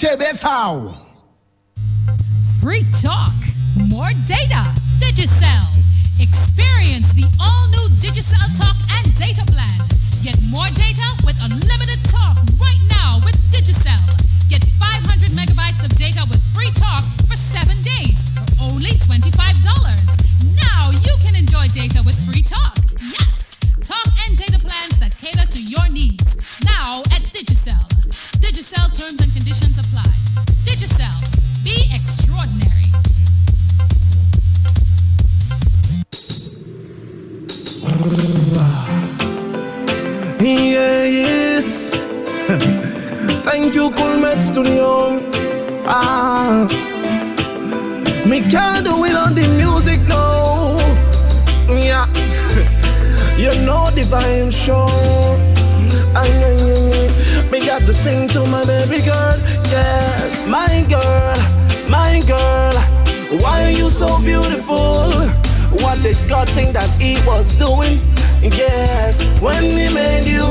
Chebesao. Free talk, more data. Digicel. Experience the all-new Digicel talk and data plan. Get more data with unlimited talk right now with Digicel. Get 500 megabytes of data with free talk for 7 days for only $25. Now you can enjoy data with free talk. Yes, talk and data plans that cater to your needs. Now at Digicel. Digicel terms and conditions apply. Digicel. Be extraordinary. Yes. Thank you, Coolmet Studio. Me can't do it on the music, no. Yeah. You know the vibe show. Me got to sing to my baby girl. Yes, my girl, why are you so beautiful? What did God think that he was doing? Yes, when he made you,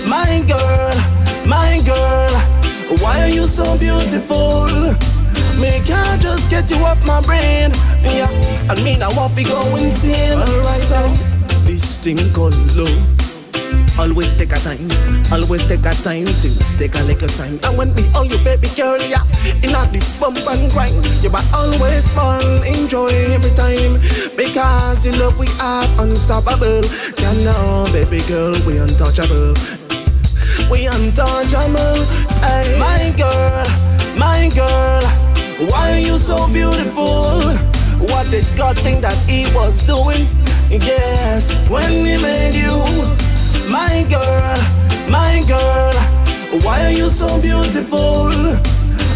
my girl, why are you so beautiful? Me can't just get you off my brain. Yeah, I mean I want to go insane. Alright, so this thing called love. Always take a time, things take a little time. And when me all you baby girl, yeah, in a the bump and grind, you but always fun, enjoy every time. Because the love we have unstoppable. Can know, baby girl, we untouchable. We untouchable. Hey. My girl, why are you so beautiful? What did God think that he was doing? Yes, when he made you. My girl, why are you so beautiful?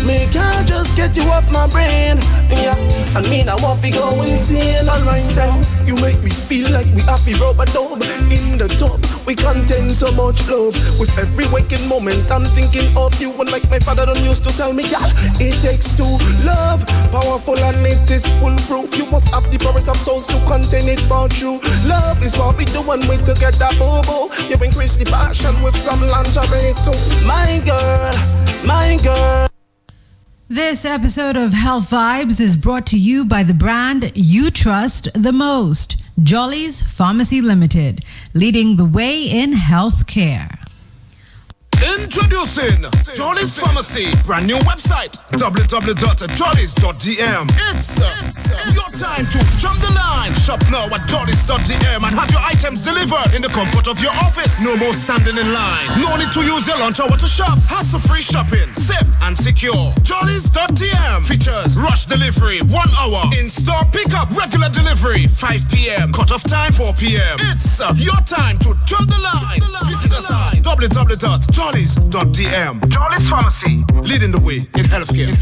Me can't just get you off my brain. Yeah, I mean I want to go insane. Alright, so you make me feel like we have to rub a dub in the tub. We contain so much love. With every waking moment I'm thinking of you. And like my father done used to tell me, yeah, it takes two. Love, powerful and it is foolproof. You must have the powers of souls to contain it for true. Love is what we do when we together, boo-boo. You increase the passion with some lingerie too. My girl. This episode of Health Vibes is brought to you by the brand you trust the most, Jolly's Pharmacy Limited, leading the way in healthcare. Introducing Jolly's Pharmacy, brand new website, www.jollys.dm. It's your time to jump the line. Shop now at jollys.dm and have your items delivered in the comfort of your office. No more standing in line. No need to use your lunch hour to shop. Hassle-free shopping, safe and secure. Jollys.dm features rush delivery, 1 hour. In-store pickup, regular delivery, 5 p.m. Cut-off time, 4 p.m. It's your time to jump the line. Visit us at www.jollys.dm. Jolly's Pharmacy, leading the way in healthcare.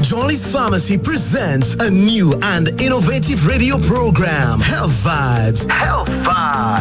Jolly's Pharmacy presents a new and innovative radio program, Health Vibes.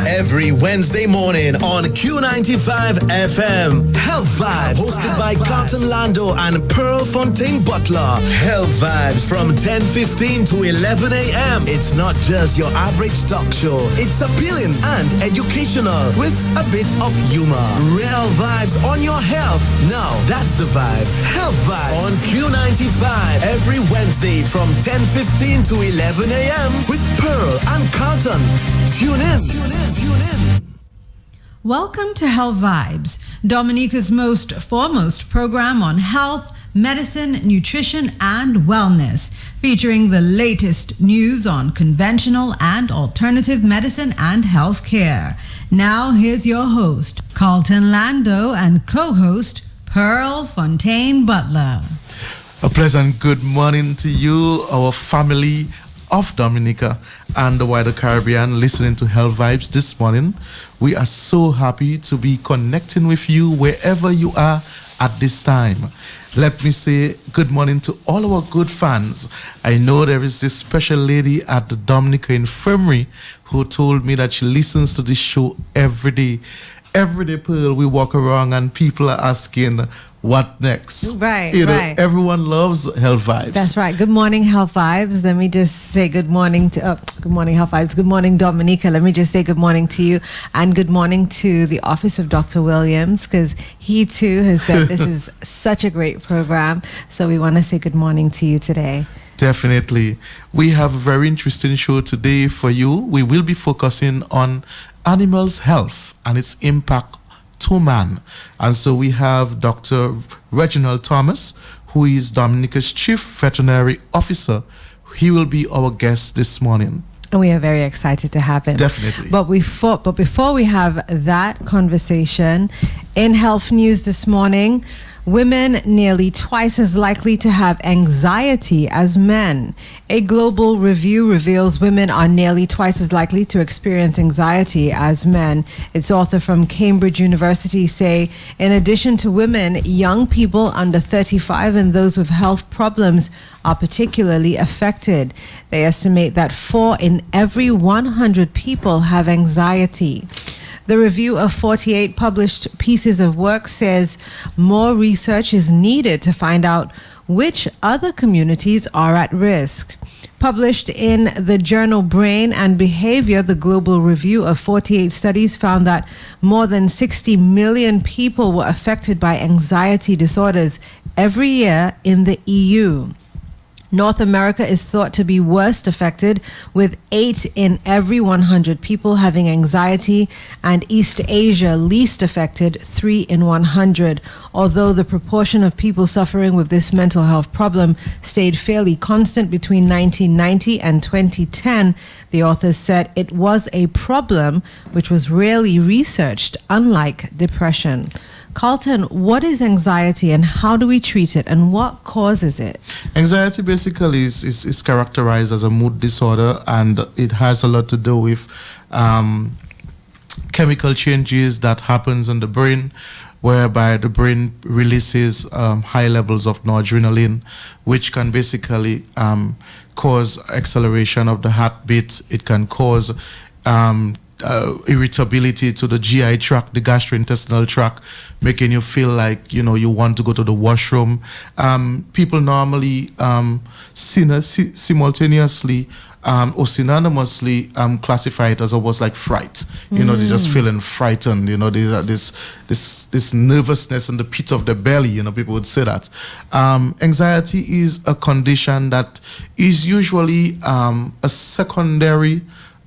Every Wednesday morning on Q95 FM. Health Vibes, hosted by Carlton Lando and Pearl Fontaine Butler. Health Vibes from 10:15 to 11 a.m. It's not just your average talk show. It's appealing and educational with a bit of humor. Real vibes on your health. Now, that's the vibe. Health Vibes on Q95. Every Wednesday from 10:15 to 11 a.m. with Pearl and Carlton. Tune in. Welcome to Health Vibes, Dominica's most foremost program on health, medicine, nutrition, and wellness, featuring the latest news on conventional and alternative medicine and healthcare. Now, here's your host, Carlton Lando, and co-host, Pearl Fontaine Butler. A pleasant good morning to you, our family of Dominica and the wider Caribbean, listening to Health Vibes this morning. We are so happy to be connecting with you wherever you are at this time. Let me say good morning to all our good fans. I know there is this special lady at the Dominica Infirmary who told me that she listens to this show every day. Every day, Pearl, we walk around and people are asking, what next? Right, You know, right. everyone loves Health Vibes. That's right. Good morning, Health Vibes. Let me just say good morning to, good morning, Health Vibes. Good morning, Dominica. Let me just say good morning to you and good morning to the office of Dr. Williams, because he too has said this is such a great program. So we want to say good morning to you today. Definitely. We have a very interesting show today for you. We will be focusing on animals' health and its impact to man. And so we have Dr. Reginald Thomas, who is Dominica's Chief Veterinary Officer. He will be our guest this morning. And we are very excited to have him. Definitely. But before we have that conversation, in health news this morning, women nearly twice as likely to have anxiety as men. A global review reveals women are nearly twice as likely to experience anxiety as men. Its author from Cambridge University say, in addition to women, young people under 35 and those with health problems are particularly affected. They estimate that 4 in every 100 people have anxiety. The review of 48 published pieces of work says more research is needed to find out which other communities are at risk. Published in the journal Brain and Behavior, the global review of 48 studies found that more than 60 million people were affected by anxiety disorders every year in the EU. North America is thought to be worst affected, with 8 in every 100 people having anxiety, and East Asia least affected, 3 in 100. Although the proportion of people suffering with this mental health problem stayed fairly constant between 1990 and 2010, the authors said it was a problem which was rarely researched, unlike depression. Carlton, what is anxiety and how do we treat it and what causes it? Anxiety basically is characterized as a mood disorder, and it has a lot to do with chemical changes that happens in the brain, whereby the brain releases high levels of noradrenaline, which can basically cause acceleration of the heartbeat. It can cause irritability to the GI tract, the gastrointestinal tract, making you feel like, you know, you want to go to the washroom. People normally simultaneously or synonymously classify it as almost like fright. You know, they're just feeling frightened. You know, there's this nervousness in the pit of the belly. You know, people would say that. Anxiety is a condition that is usually a secondary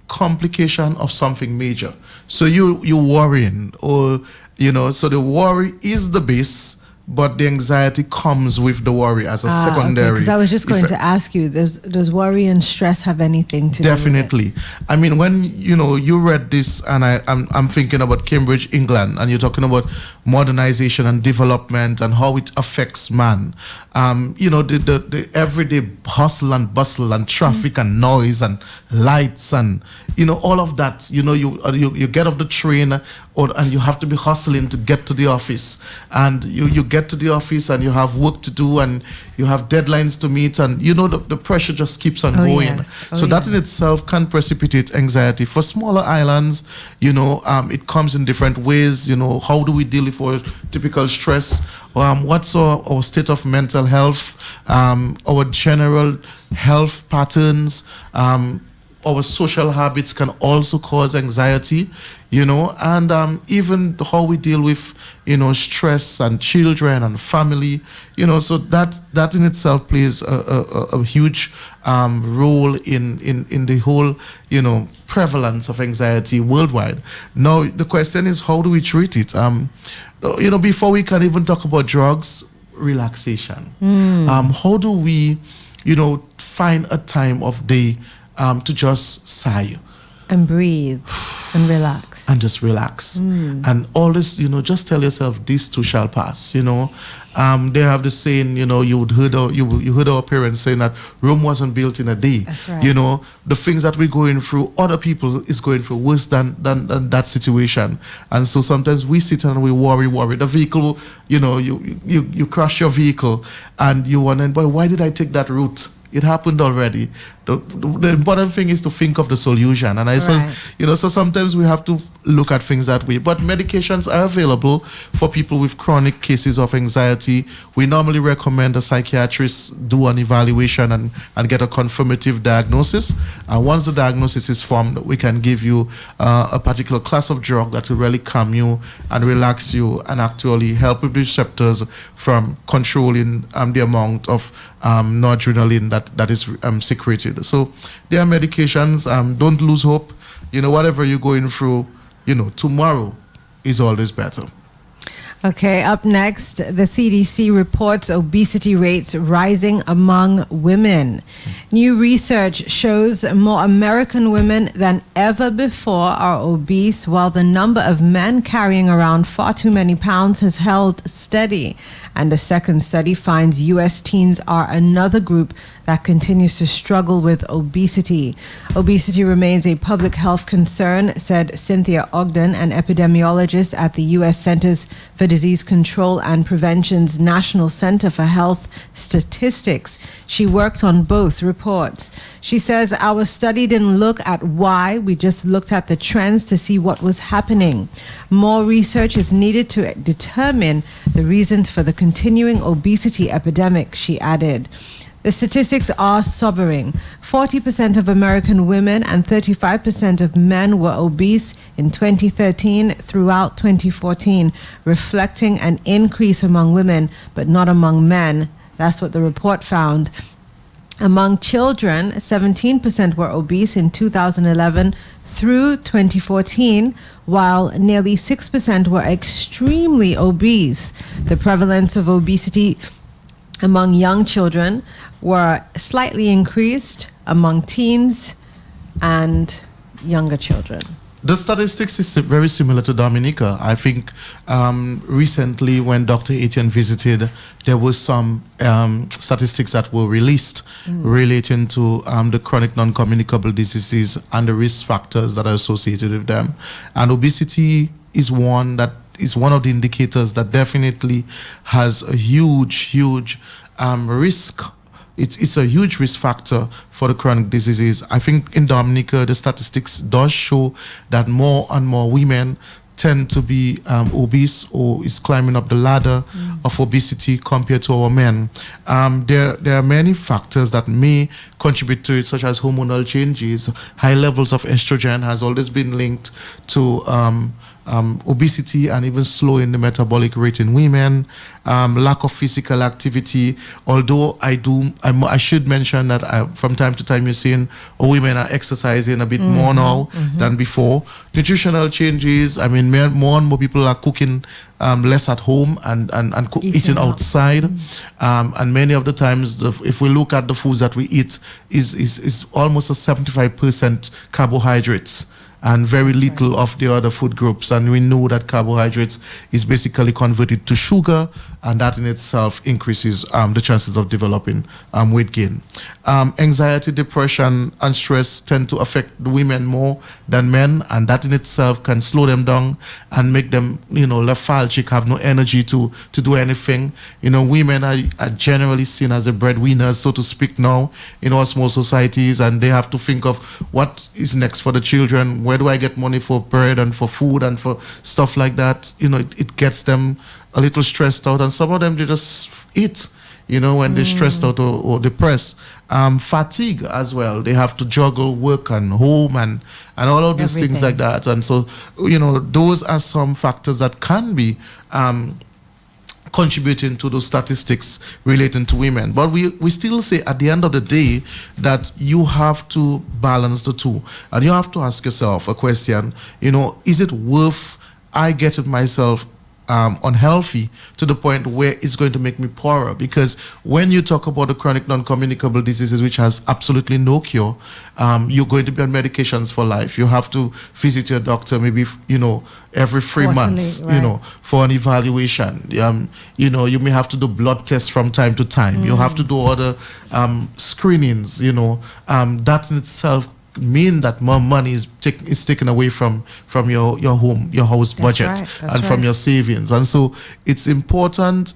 complication of something major. So you worrying, or you know, so the worry is the base, but the anxiety comes with the worry as a secondary. Because I was just going effect. to ask you, does worry and stress have anything to do with it? Definitely. I mean, when you read this, and I'm thinking about Cambridge, England, and you're talking about modernization and development and how it affects man. The everyday hustle and bustle and traffic and noise and lights and all of that. You get off the train and you have to be hustling to get to the office, and you get to the office and you have work to do and you have deadlines to meet, and the pressure just keeps on going. Yes. So that in itself can precipitate anxiety. For smaller islands, it comes in different ways. How do we deal with our typical stress? What's our state of mental health, our general health patterns, our social habits can also cause anxiety, and even how we deal with, stress and children and family, so that in itself plays a huge role in the whole, prevalence of anxiety worldwide. Now, the question is, how do we treat it? Before we can even talk about drugs, relaxation. How do we, find a time of day to just sigh and breathe and relax and just relax and all this, just tell yourself this too shall pass. They have the saying, you heard our parents saying that Rome wasn't built in a day. That's right. the things that we're going through, other people is going through worse than that situation. And so sometimes we sit and we worry. The vehicle, you crash your vehicle and you wonder, boy, why did I take that route? It happened already. The important thing is to think of the solution. And so sometimes we have to look at things that way. But medications are available for people with chronic cases of anxiety. We normally recommend a psychiatrist do an evaluation and get a confirmative diagnosis. And once the diagnosis is formed, we can give you a particular class of drug that will really calm you and relax you and actually help with receptors from controlling the amount of noradrenaline that is secreted. So there are medications. Don't lose hope. Whatever you're going through, tomorrow is always better. Okay, up next, the CDC reports obesity rates rising among women. New research shows more American women than ever before are obese, while the number of men carrying around far too many pounds has held steady. And a second study finds U.S. teens are another group that continues to struggle with obesity. Obesity remains a public health concern, said Cynthia Ogden, an epidemiologist at the U.S. Centers for Disease Control and Prevention's National Center for Health Statistics. She worked on both reports. She says our study didn't look at why, we just looked at the trends to see what was happening. More research is needed to determine the reasons for the continuing obesity epidemic, she added. The statistics are sobering. 40% of American women and 35% of men were obese in 2013 throughout 2014, reflecting an increase among women but not among men. That's what the report found. Among children, 17% were obese in 2011 through 2014, while nearly 6% were extremely obese. The prevalence of obesity among young children were slightly increased among teens and younger children. The statistics is very similar to Dominica. I think recently when Dr. Etienne visited, there was some statistics that were released relating to the chronic non-communicable diseases and the risk factors that are associated with them. And obesity is one of the indicators that definitely has a huge risk. It's a huge risk factor for the chronic diseases. I think in Dominica, the statistics does show that more and more women tend to be obese or is climbing up the ladder of obesity compared to our men. There are many factors that may contribute to it, such as hormonal changes. High levels of estrogen has always been linked to obesity and even slowing the metabolic rate in women, lack of physical activity. Although I should mention that from time to time you're seeing women are exercising a bit more now than before. Nutritional changes. I mean, more and more people are cooking less at home and eating outside. And many of the times, if we look at the foods that we eat, is almost a 75% carbohydrates and very little of the other food groups. And we know that carbohydrates is basically converted to sugar, and that in itself increases the chances of developing weight gain. Anxiety, depression, and stress tend to affect the women more than men, and that in itself can slow them down and make them, lethargic, have no energy to do anything. Women are generally seen as the breadwinners, so to speak, now in our small societies, and they have to think of what is next for the children. Where do I get money for bread and for food and for stuff like that? It gets them a little stressed out, and some of them, they just eat, when they're stressed out or depressed. Fatigue as well. They have to juggle work and home and all of these things like that. And so, those are some factors that can be contributing to those statistics relating to women. But we still say at the end of the day that you have to balance the two. And you have to ask yourself a question, is it worth I getting myself unhealthy to the point where it's going to make me poorer? Because when you talk about the chronic non-communicable diseases, which has absolutely no cure, you're going to be on medications for life. You have to visit your doctor maybe, every 3 months, right, for an evaluation. You may have to do blood tests from time to time. You have to do other screenings, that in itself mean that more money is taken away from your house budget, That's from right. your savings. And so it's important,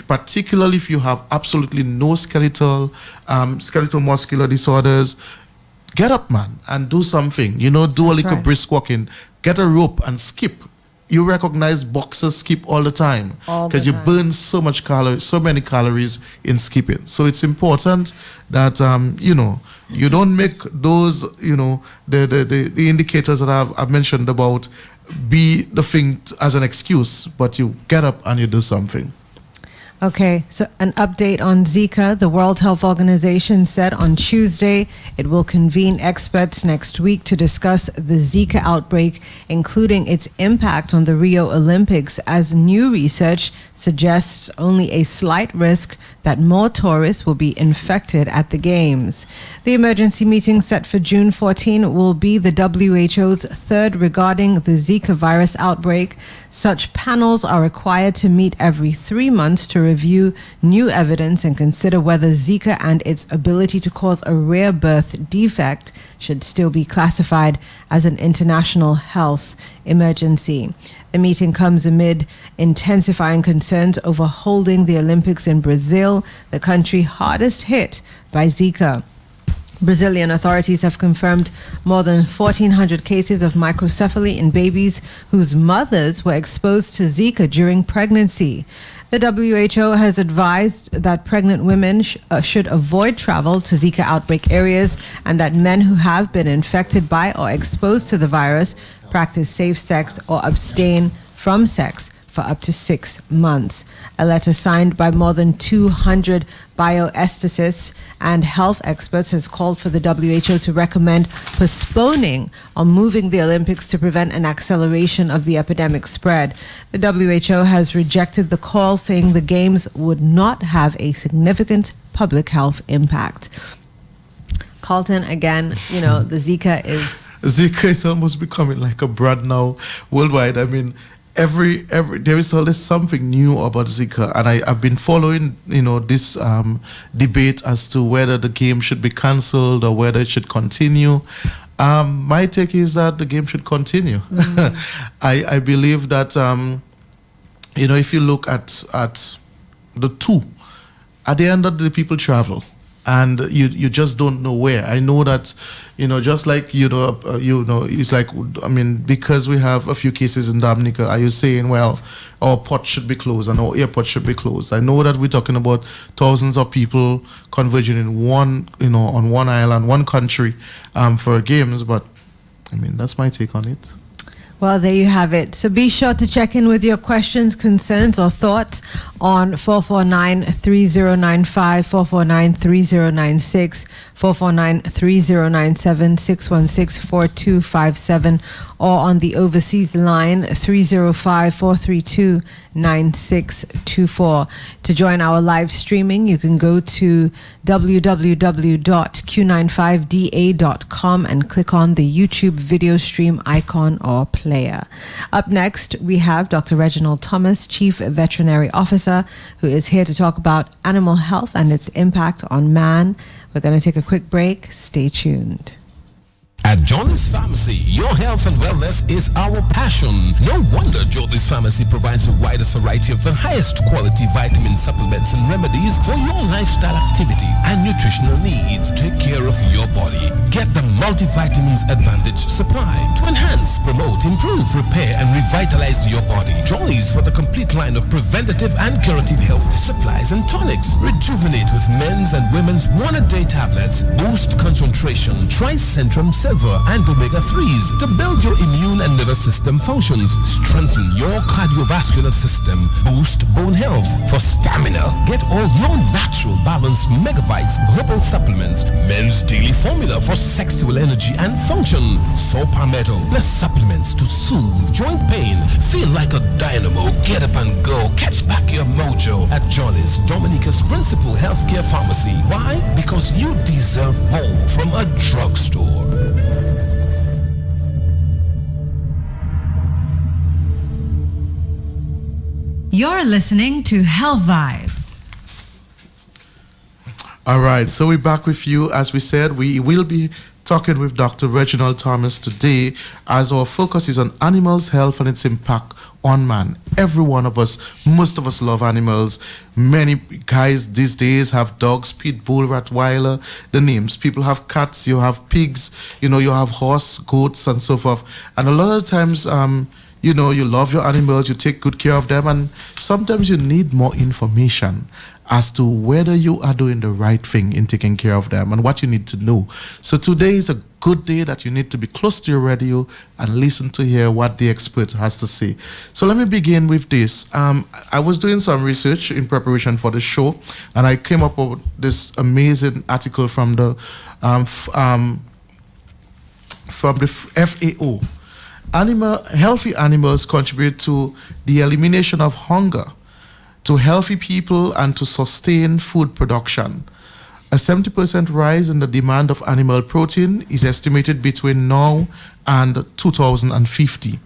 particularly if you have absolutely no skeletal muscular disorders, get up, man, and do something. Do a That's little right. brisk walking, get a rope and skip. You recognize boxers skip all the time All the because you time. burn so many calories in skipping. So it's important that you don't make those the indicators that I've mentioned about be the thing as an excuse, but you get up and you do something. Okay, so an update on Zika. The World Health Organization said on Tuesday it will convene experts next week to discuss the Zika outbreak, including its impact on the Rio Olympics, as new research suggests only a slight risk that more tourists will be infected at the Games. The emergency meeting set for June 14 will be the WHO's third regarding the Zika virus outbreak. Such panels are required to meet every 3 months to review new evidence and consider whether Zika and its ability to cause a rare birth defect should still be classified as an international health emergency. The meeting comes amid intensifying concerns over holding the Olympics in Brazil, the country hardest hit by Zika. Brazilian authorities have confirmed more than 1,400 cases of microcephaly in babies whose mothers were exposed to Zika during pregnancy. The WHO has advised that pregnant women should avoid travel to Zika outbreak areas, and that men who have been infected by or exposed to the virus practice safe sex or abstain from sex for up to 6 months. A letter signed by more than 200 bioestheticists and health experts has called for the WHO to recommend postponing or moving the Olympics to prevent an acceleration of the epidemic spread. The WHO has rejected the call, saying the Games would not have a significant public health impact. Carlton, again, the Zika is almost becoming like a brand now worldwide. I mean, every there is always something new about Zika, and I've been following this debate as to whether the game should be cancelled or whether it should continue. My take is that the game should continue. I believe that if you look at the two, at the end of the day, people travel, and you just don't know where. I know that just like it's like, I mean, because we have a few cases in Dominica, are you saying, well, our port should be closed and our airport should be closed? I know that we're talking about thousands of people converging in one on one island, one country for games, but I mean, that's my take on it. Well, there you have it. So be sure to check in with your questions, concerns, or thoughts on 449-3095, 449-3096, 449-3097, 616-4257, or on the overseas line 305-432-9624. To join our live streaming, you can go to www.q95da.com and click on the YouTube video stream icon or player. Up next, we have Dr. Reginald Thomas, Chief Veterinary Officer, who is here to talk about animal health and its impact on man. We're going to take a quick break. Stay tuned. At Johnny's Pharmacy, your health and wellness is our passion. No wonder Johnny's Pharmacy provides the widest variety of the highest quality vitamin supplements and remedies for your lifestyle activity and nutritional needs. Take care of your body. Get the multivitamins advantage supply to enhance, promote, improve, repair, and revitalize your body. Johnny's for the complete line of preventative and curative health supplies and tonics. Rejuvenate with men's and women's one-a-day tablets. Boost concentration. Tricentrum Silver and omega-3s to build your immune and nervous system functions, strengthen your cardiovascular system, boost bone health. For stamina, get all your natural balanced megavites herbal supplements, men's daily formula for sexual energy and function, soap palmetto plus supplements to soothe joint pain. Feel like a dynamo, get up and go, catch back your mojo at Johnny's, Dominica's principal healthcare pharmacy. Why? Because you deserve more from a drugstore. You're listening to Health Vibes. All right, so we're back with you. As we said, we will be talking with Dr. Reginald Thomas today, as our focus is on animals' health and its impact on man. Every one of us, most of us love animals. Many guys these days have dogs, pit bull, Rottweiler, the names. People have cats, you have pigs, you have horse, goats, and so forth. And a lot of times, you love your animals, you take good care of them, and sometimes you need more information as to whether you are doing the right thing in taking care of them and what you need to know. So today is a good day that you need to be close to your radio and listen to hear what the expert has to say. So let me begin with this. I was doing some research in preparation for the show, and I came up with this amazing article from the FAO. Healthy animals contribute to the elimination of hunger, to healthy people, and to sustain food production. A 70% rise in the demand of animal protein is estimated between now and 2050.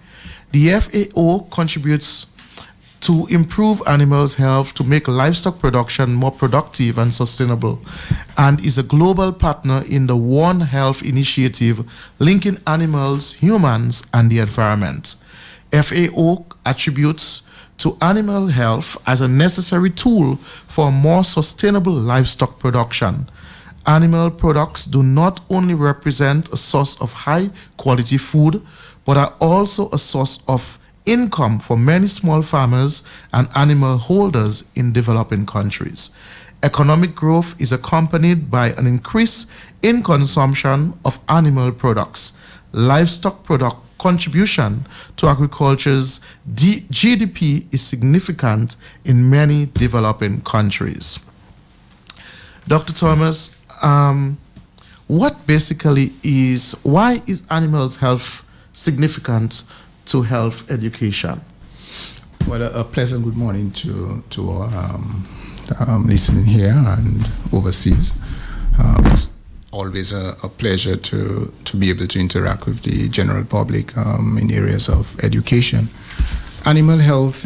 The FAO contributes to improve animals' health, to make livestock production more productive and sustainable, and is a global partner in the One Health initiative linking animals, humans, and the environment. FAO attributes to animal health as a necessary tool for more sustainable livestock production. Animal products do not only represent a source of high quality food, but are also a source of income for many small farmers and animal holders in developing countries. Economic growth is accompanied by an increase in consumption of animal products. Livestock product contribution to agriculture's GDP is significant in many developing countries. Dr. Thomas, why is animals' health significant to health education? Well, a pleasant good morning to all listening here and overseas. It's always a pleasure to be able to interact with the general public in areas of education. Animal health,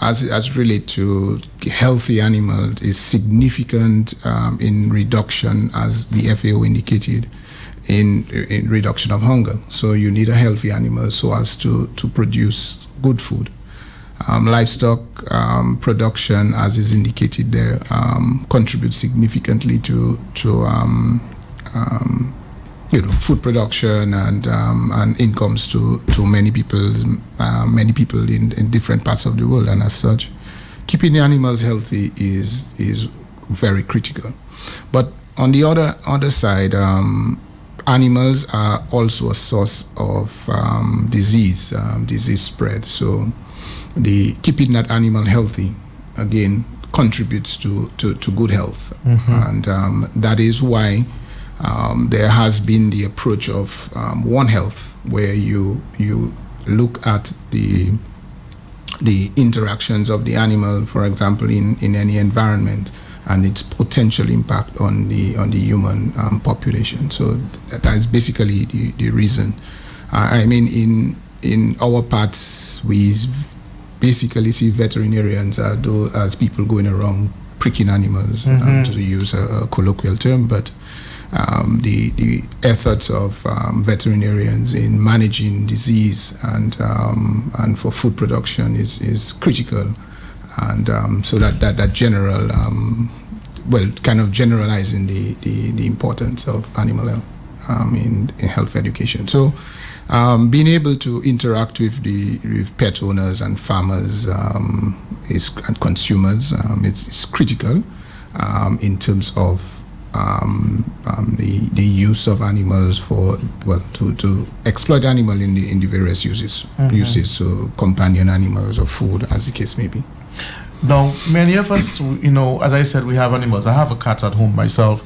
as it relates to healthy animals, is significant in reduction, as the FAO indicated, in reduction of hunger. So you need a healthy animal so as to produce good food. Livestock production, as is indicated there, contributes significantly to food production and incomes to many people in different parts of the world. And as such, keeping the animals healthy is very critical. But on the other side, animals are also a source of disease spread. So keeping that animal healthy, again, contributes to good health. And that is why there has been the approach of One Health, where you look at the interactions of the animal, for example, in any environment, and its potential impact on the human population. So that is basically the reason. I mean, in our parts, we basically see veterinarians as people going around pricking animals, to use a colloquial term, but the efforts of veterinarians in managing disease and for food production is critical, and so that general, kind of generalizing the importance of animal health in health education. So being able to interact with pet owners and farmers and consumers is critical in terms of the use of animals to exploit animal in the various uses, so companion animals or food, as the case may be. Now, many of us, as I said, we have animals. I have a cat at home myself.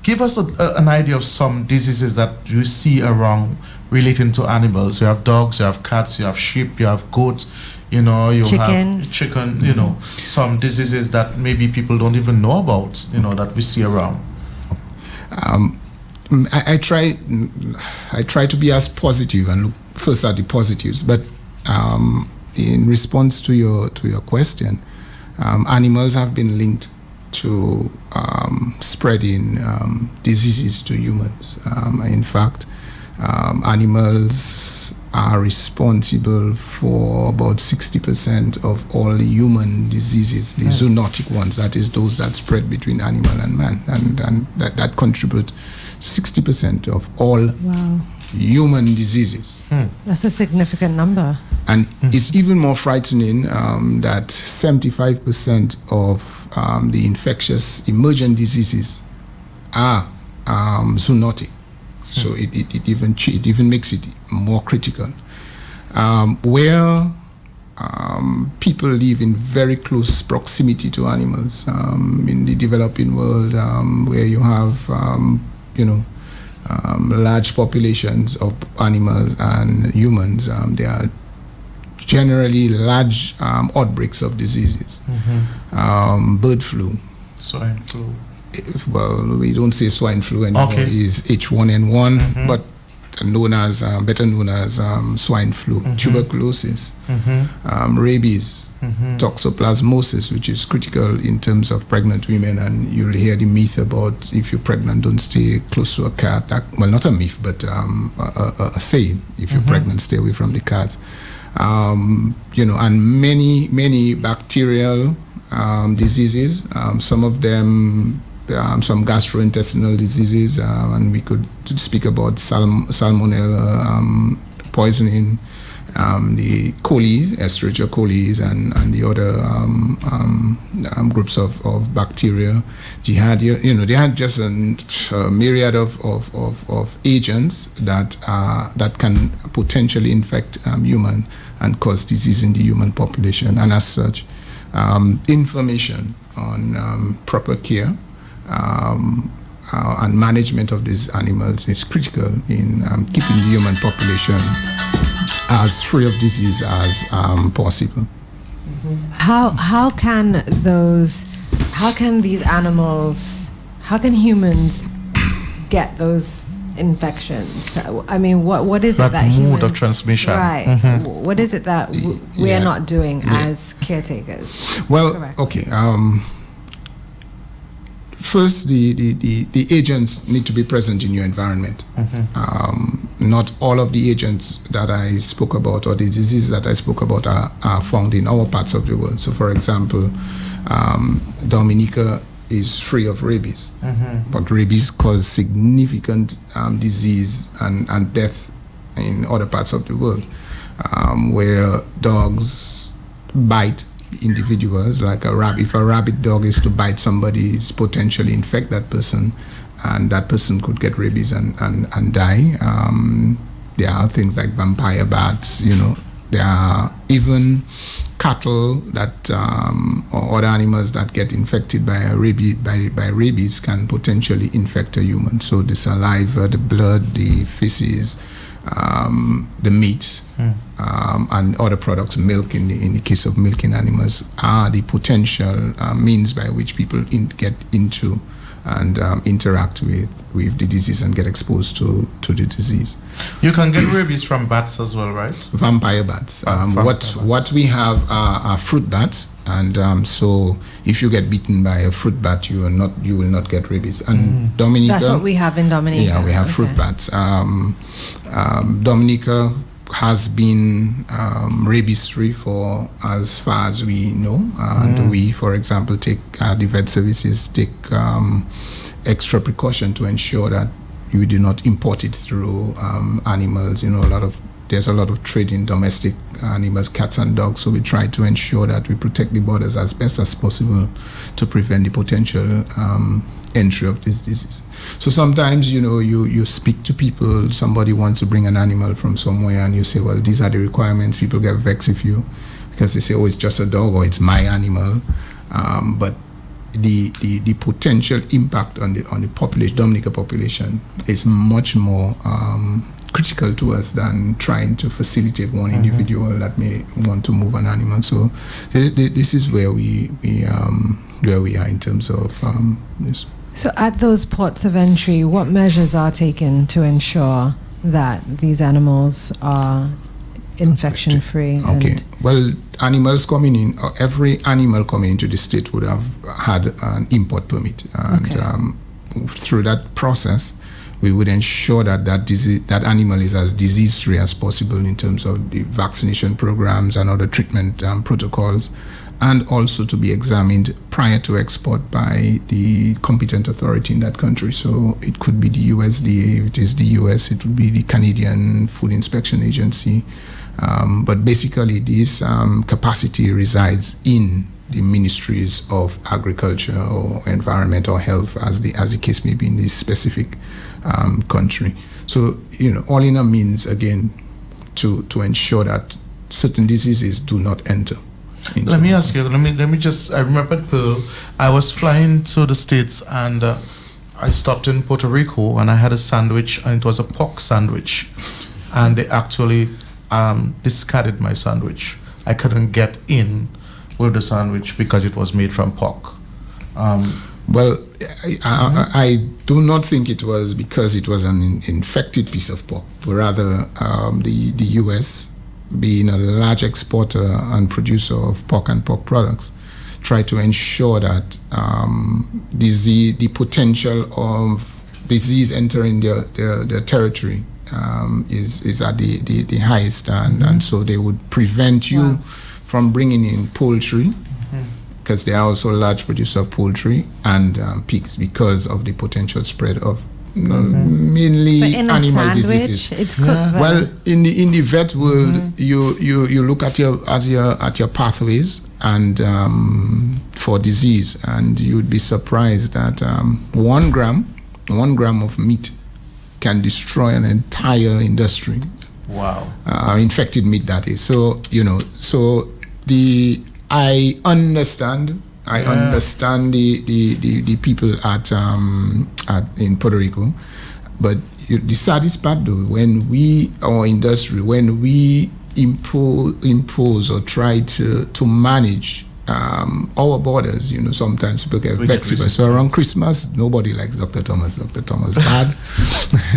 Give us an idea of some diseases that you see around relating to animals. You have dogs, you have cats, you have sheep, you have goats, you Chickens. have chicken, some diseases that maybe people don't even know about, that we see around. I try to be as positive and look first at the positives, but in response to your question, animals have been linked to spreading diseases to humans. In fact, animals are responsible for about 60% of all human diseases, the zoonotic ones, that is those that spread between animal and man, and that contribute 60% of all human diseases. That's a significant number. And it's even more frightening that 75% of the infectious emergent diseases are zoonotic. So it even makes it more critical. Where people live in very close proximity to animals, in the developing world, where you have large populations of animals and humans, there are generally large outbreaks of diseases. Bird flu, Swine flu. well, we don't say swine flu anymore. It's H1N1, but better known as swine flu, tuberculosis, rabies, toxoplasmosis, which is critical in terms of pregnant women. And you'll hear the myth about if you're pregnant, don't stay close to a cat. Well, not a myth, but a saying. If you're pregnant, stay away from the cats. And many bacterial diseases. Some of them, some gastrointestinal diseases, and we could speak about salmonella poisoning, the coli, Escherichia coli, and the other groups of bacteria. They had just a myriad of agents that can potentially infect human and cause disease in the human population. And as such, information on proper care and management of these animals is critical in keeping the human population as free of disease as possible. How can humans get those infections? I mean, what is it that mode humans, of transmission? Right. What is it that we are not doing as caretakers? Well, Correct. okay. First, the agents need to be present in your environment. Not all of the agents that I spoke about or the diseases that I spoke about are found in our parts of the world. So, for example, Dominica is free of rabies, but rabies causes significant disease and death in other parts of the world, where dogs bite individuals, like a rabbit. If a rabid dog is to bite somebody, it's potentially infect that person, and that person could get rabies and die. There are things like vampire bats, there are even cattle that or other animals that get infected by rabies can potentially infect a human. So the saliva, the blood, the feces, the meats, and other products, milk in the case of milking animals, are the potential means by which people get into and interact with the disease and get exposed to the disease. You can get rabies from bats as well, right? Vampire bats. What we have are fruit bats, and so if you get bitten by a fruit bat, you will not get rabies. And Dominica, that's what we have in Dominica. Yeah, we have fruit bats. Dominica has been rabies-free for as far as we know. And we, for example, the vet services take extra precaution to ensure that you do not import it through animals. There's a lot of trade in domestic animals, cats and dogs, so we try to ensure that we protect the borders as best as possible to prevent the potential entry of this disease. So sometimes, you speak to people, somebody wants to bring an animal from somewhere, and you say, well, these are the requirements. People get vexed because they say, oh, it's just a dog, or it's my animal. But the potential impact on the Dominica population is much more critical to us than trying to facilitate one individual that may want to move an animal. So this is where we are in terms of this. So at those ports of entry, what measures are taken to ensure that these animals are infection-free? Okay. Well, animals coming in, every animal coming into the state would have had an import permit, and through that process, we would ensure that that animal is as disease-free as possible in terms of the vaccination programs and other treatment protocols, and also to be examined prior to export by the competent authority in that country. So it could be the USDA, if it is the US, it would be the Canadian Food Inspection Agency. But basically, this capacity resides in the ministries of agriculture or environment or health, as the case may be in this specific country. So, all in all means, again, to ensure that certain diseases do not enter. Let me ask you, let me just, I remember Pearl, I was flying to the States, and I stopped in Puerto Rico, and I had a sandwich, and it was a pork sandwich, and they actually discarded my sandwich. I couldn't get in with the sandwich because it was made from pork. Well, I do not think it was because it was an infected piece of pork, but rather the US, being a large exporter and producer of pork and pork products, try to ensure that the potential of disease entering their territory is at the highest, and so they would prevent you from bringing in poultry, because they are also a large producer of poultry and pigs, because of the potential spread of mainly animal diseases. It's cooked. Well, in the vet world, you look at your pathways and for disease, and you'd be surprised that 1 gram of meat can destroy an entire industry. Wow. Infected meat, that is. So I understand the people at in Puerto Rico, but the saddest part though, when we impose or try to manage our borders, sometimes people get vexed. So around Christmas, nobody likes Dr. Thomas. Dr. Thomas bad.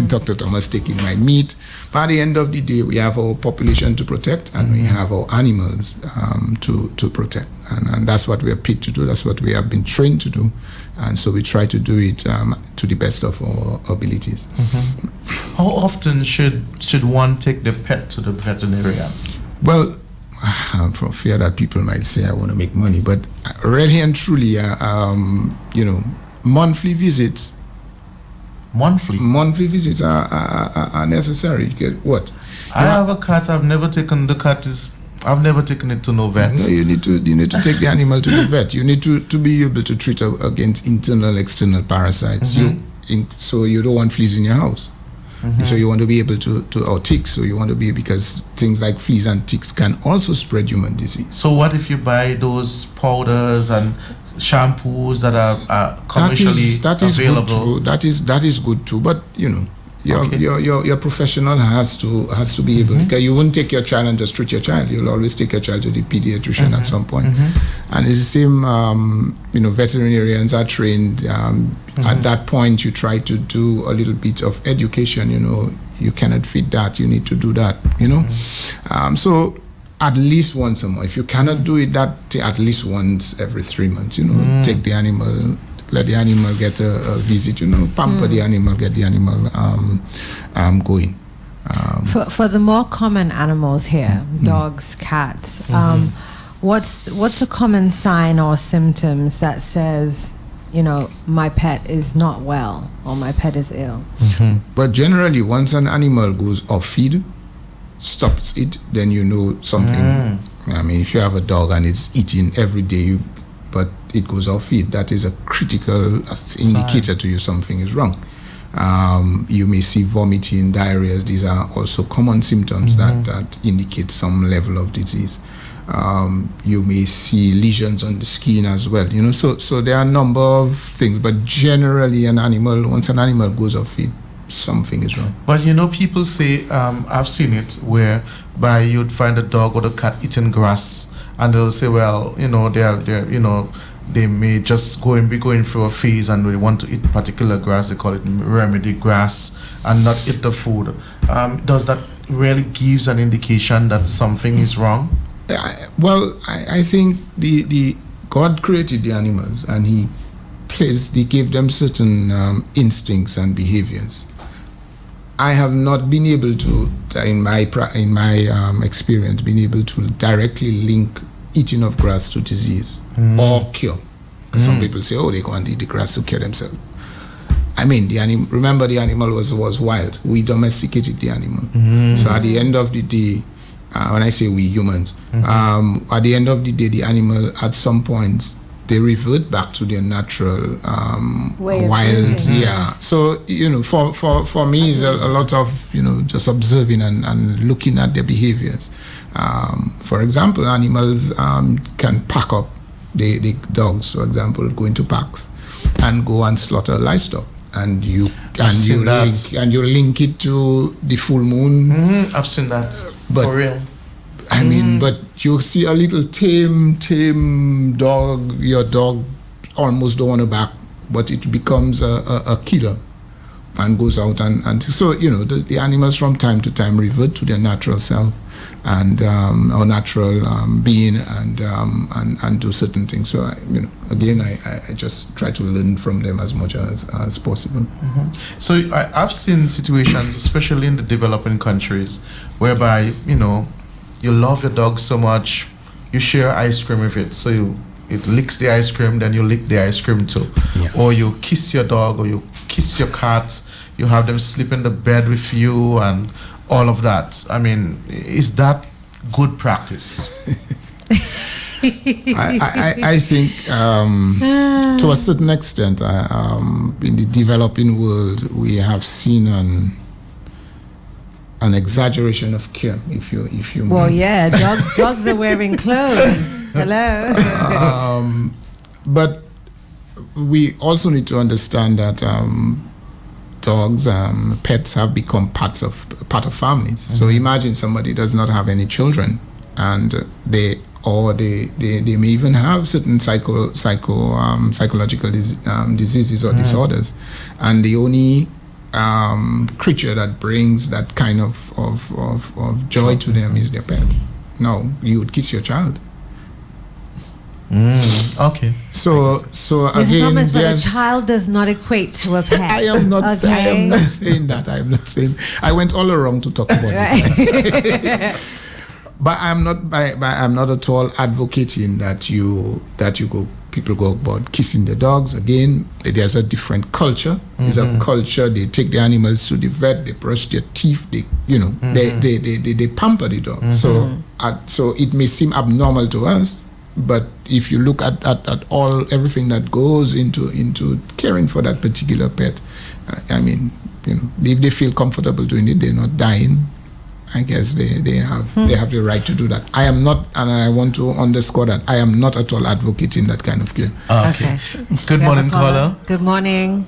Dr. Thomas taking my meat. By the end of the day, we have our population to protect, and we have our animals to protect. And that's what we are paid to do. That's what we have been trained to do. And so we try to do it to the best of our abilities. How often should one take the pet to the veterinarian? Well, for fear that people might say I want to make money, but really and truly, monthly visits. Monthly visits are necessary. What? I have a cat. I've never taken it to no vet. No, you need to take the animal to the vet. You need to be able to treat against internal, external parasites. So you don't want fleas in your house. So you want to be able or ticks. So you want to be, because things like fleas and ticks can also spread human disease. So what if you buy those powders and shampoos that are commercially available? That is good too. But your professional has to be able, because you wouldn't take your child and just treat your child. You'll always take your child to the pediatrician at some point. And it's the same. Veterinarians are trained. At that point, you try to do a little bit of education. You cannot feed that. You need to do that. So at least once a month. If you cannot do it, at least once every 3 months. Take the animal. Let the animal get a visit, pamper the animal, get the animal going. For the more common animals here, dogs, cats, what's the common sign or symptoms that says, my pet is not well or my pet is ill? But generally, once an animal goes off feed, stops it, then you know something. I mean, if you have a dog and it's eating every day, but it goes off feed, that is a critical indicator to you something is wrong. You may see vomiting, diarrhea. These are also common symptoms that indicate some level of disease. You may see lesions on the skin as well. So there are a number of things, but generally once an animal goes off feed, something is wrong. But people say, I've seen it, whereby you'd find a dog or a cat eating grass, and they'll say, well, they may just be going through a phase and they want to eat particular grass. They call it remedy grass, and not eat the food. Does that really gives an indication that something is wrong? I think the God created the animals, and He gave them certain instincts and behaviors. I have not been able to, in my experience, been able to directly link eating of grass to disease or cure. Some people say, "Oh, they can't eat the grass to cure themselves." I mean, remember the animal was wild. We domesticated the animal. So at the end of the day, when I say we humans, at the end of the day, the animal at some point they revert back to their natural wild. Yeah. So for me, it's a lot of just observing and looking at their behaviors. For example, animals can pack up. The dogs, for example, go into packs and go and slaughter livestock. And you link it to the full moon. I've seen that. But, for real. I mean, but you see a little tame dog. Your dog almost don't want to back, but it becomes a killer and goes out and so the animals from time to time revert to their natural self and or natural being and do certain things. So again, I just try to learn from them as much as possible. So I've seen situations, especially in the developing countries, whereby you love your dog so much, you share ice cream with it, so it licks the ice cream, then you lick the ice cream too. Or you kiss your dog, or you kiss your cat, you have them sleep in the bed with you and all of that. I mean, is that good practice? I think to a certain extent, in the developing world, we have seen an exaggeration of care. If you well, yeah, dogs are wearing clothes. Hello. But we also need to understand that dogs, pets have become part of families. So imagine somebody does not have any children, and they may even have certain psychological diseases or disorders, and the only creature that brings that kind of joy to them is their pet. No, you would kiss your child. Okay. So again, Thomas, but a child does not equate to a pet. I am not saying that. I am not saying. I went all around to talk about this. But I'm not at all advocating that people go about kissing the dogs. Again, there's a different culture. There's a culture. They take the animals to the vet. They brush their teeth. They pamper the dog. So it may seem abnormal to us, but if you look at everything that goes into caring for that particular pet, I mean, if they feel comfortable doing it, they're not dying. I guess they have the right to do that. I am not, and I want to underscore that I am not at all advocating that kind of care. Okay. Good morning, caller. Good morning.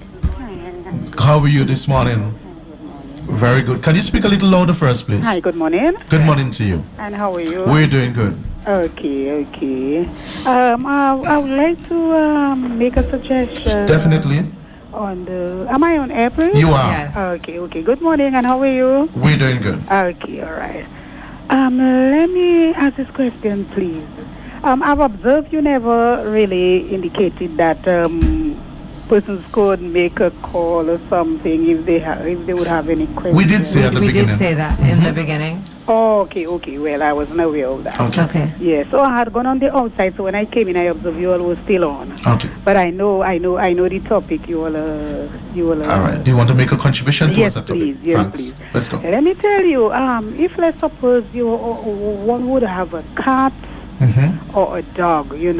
How are you this morning? Very good. Can you speak a little louder for us, please? Hi, good morning. Good morning to you. And how are you? We're doing good. Okay. I would like to make a suggestion. Definitely. Am I on airplane? You are. Yes. Okay. Good morning, and how are you? We're doing good. Okay, all right. Let me ask this question, please. I've observed you never really indicated that persons could make a call or something if they would have any questions. We did say at the beginning. We did say that in the beginning. Oh, okay. Well, I wasn't aware of that. Okay. Yeah, so I had gone on the outside, so when I came in, I observed you all were still on. Okay. But I know the topic you all all right. Do you want to make a contribution towards that topic? Yes, please. Let's go. Let me tell you, if let's suppose one would have a cat or a dog, with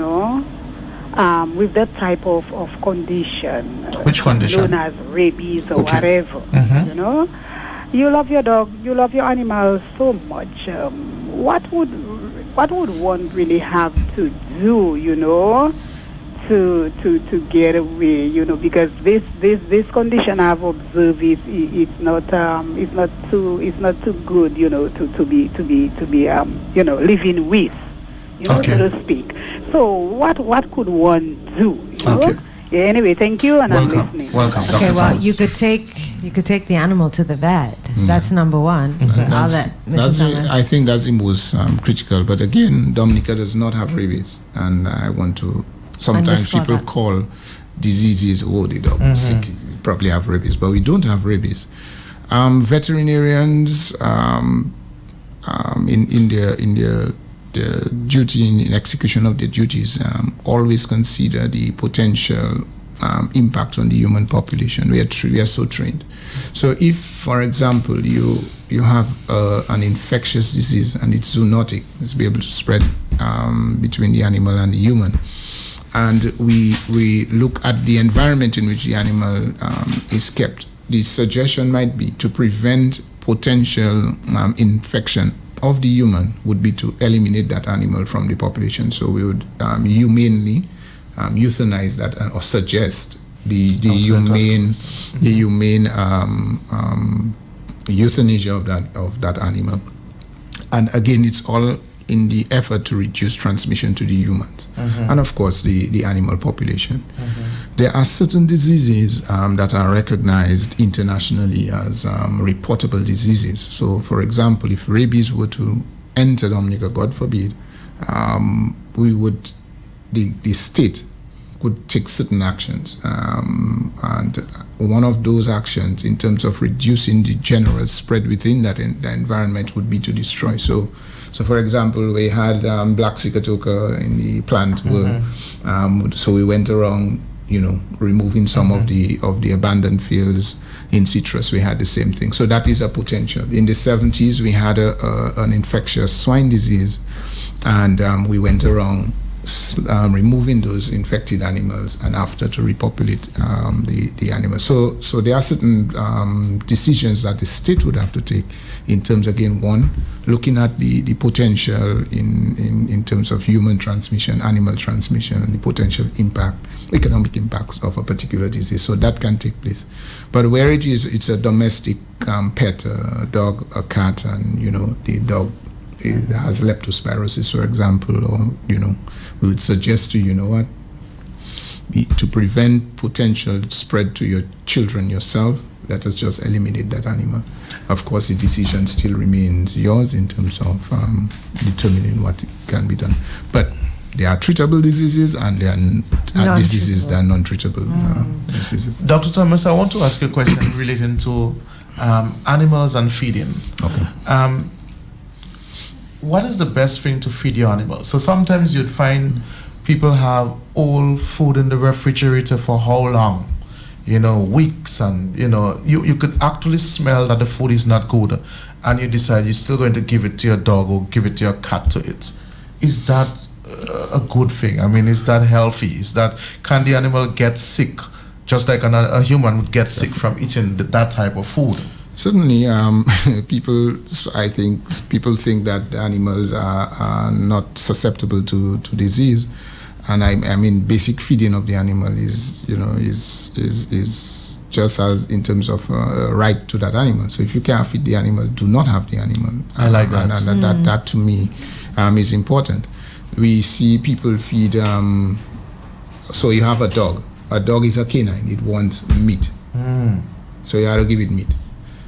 that type of condition. Which condition? Known as rabies or whatever, You love your dog, you love your animals so much. What would one really have to do, to get away, because this condition I've observed it's not too good, to be living with, so to speak. So what could one do? Okay. Yeah, anyway, thank you, and welcome. I'm listening. Welcome. Okay, Dr. well, Thomas. you could take the animal to the vet. That's number one. I'll let Mrs. Thomas. I think that's the most critical. But again, Dominica does not have rabies, and I want to. Sometimes people call diseases, the dog is sick, you probably have rabies, but we don't have rabies. Veterinarians in their duty, in execution of their duties, always consider the potential impact on the human population. We are so trained. So if, for example, you have an infectious disease and it's zoonotic, it's be able to spread between the animal and the human, and we look at the environment in which the animal is kept, the suggestion might be to prevent potential infection of the human would be to eliminate that animal from the population. So we would humanely euthanize that or suggest the humane euthanasia of that animal. And again, it's all in the effort to reduce transmission to the humans and of course the animal population. There are certain diseases that are recognized internationally as reportable diseases. So for example, if rabies were to enter Dominica, God forbid, the state could take certain actions, and one of those actions in terms of reducing the general spread within that the environment would be to destroy. So for example, we had black cicotoca in the plant world, so we went around, removing some of the abandoned fields. In citrus, we had the same thing. So that is a potential. In the 70s, we had an infectious swine disease, and we went around removing those infected animals and after to repopulate the animals. So there are certain decisions that the state would have to take in terms, again, one, looking at the potential in terms of human transmission, animal transmission, and the potential impact, economic impacts of a particular disease. So that can take place. But where it's a domestic pet, a dog, a cat, and the dog has leptospirosis, for example, or we would suggest to to prevent potential spread to your children yourself, let us just eliminate that animal. Of course, the decision still remains yours in terms of determining what can be done. But there are treatable diseases and there are diseases that are non-treatable diseases. Dr. Thomas, I want to ask you a question relating to animals and feeding. Okay. What is the best thing to feed your animals? So sometimes you'd find people have old food in the refrigerator for how long? Weeks, and you could actually smell that the food is not good, and you decide you're still going to give it to your dog or give it to your cat to eat. Is that a good thing? I mean, is that healthy? Can the animal get sick just like a human would get sick from eating that type of food? Certainly, people think that animals are not susceptible to disease, and I mean basic feeding of the animal is just as in terms of right to that animal. So if you can't feed the animal, do not have the animal. I like that. And that to me is important. We see people feed. So you have a dog. A dog is a canine. It wants meat. So you have to give it meat.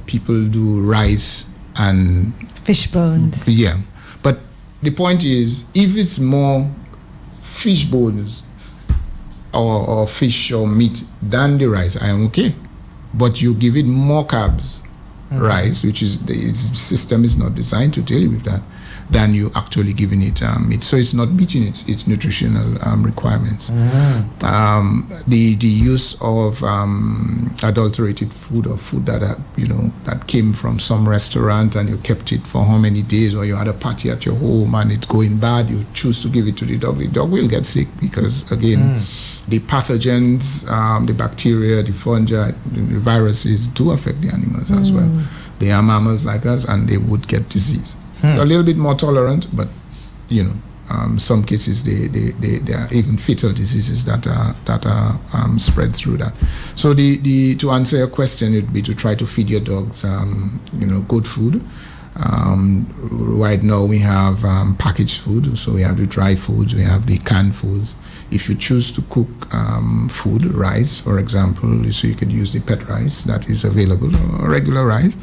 People do rice and fish bones. Yeah, but the point is, if it's more fish bones or fish or meat than the rice, I am okay. But you give it more carbs, rice, which is its system is not designed to deal with that, than you actually giving it meat. So it's not meeting its nutritional requirements. The use of adulterated food or food that that came from some restaurant and you kept it for how many days, or you had a party at your home and it's going bad, you choose to give it to the dog will get sick because again the pathogens, the bacteria, the fungi, the viruses do affect the animals as well. They are mammals like us and they would get disease. A little bit more tolerant, but some cases they are even fatal diseases that are spread through that. So to answer your question, it would be to try to feed your dogs good food. Right now we have packaged food, so we have the dry foods, we have the canned foods. If you choose to cook food, rice, for example, so you could use the pet rice that is available, or regular rice.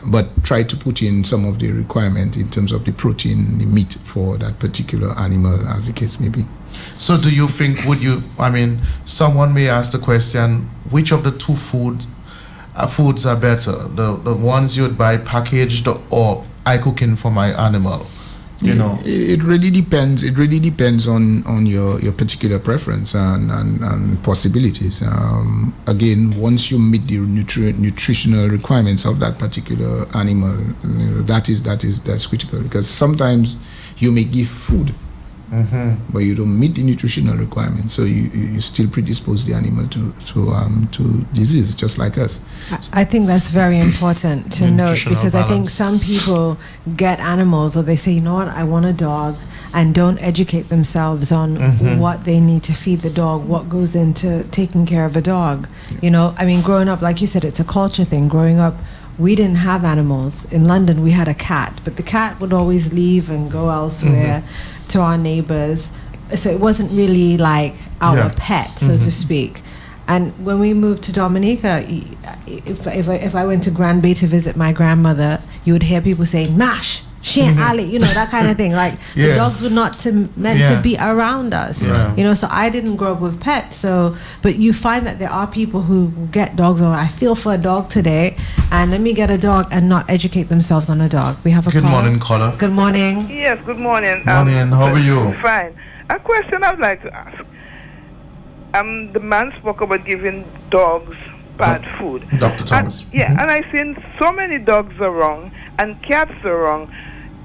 but try to put in some of the requirement in terms of the protein, the meat for that particular animal, as the case may be. So do you think, someone may ask the question, which of the two foods are better? The ones you'd buy packaged or I cooking for my animal? It really depends. It really depends on your particular preference and possibilities. Again, once you meet the nutritional requirements of that particular animal, that's critical, because sometimes you may give food, but you don't meet the nutritional requirements, so you still predispose the animal to disease, just like us. I think that's very important to note, because I think balance. some people get animals, or they say, you know what, I want a dog, and don't educate themselves on what they need to feed the dog, what goes into taking care of a dog. Growing up, like you said, it's a culture thing. Growing up, we didn't have animals. In London, we had a cat, but the cat would always leave and go elsewhere to our neighbors. So it wasn't really like our pet, so to speak. And when we moved to Dominica, if I went to Grand Bay to visit my grandmother, you would hear people saying, mash, Shane Ali, that kind of thing. Like, the dogs were not meant to be around us. Yeah. So I didn't grow up with pets. But you find that there are people who get dogs, or I feel for a dog today, and let me get a dog, and not educate themselves on a dog. We have a Good caller. morning, caller. Good morning. Yes, good morning. Morning, how are you? Fine. A question I would like to ask. The man spoke about giving dogs bad food. Dr. Thomas. And I've seen so many dogs around and cats around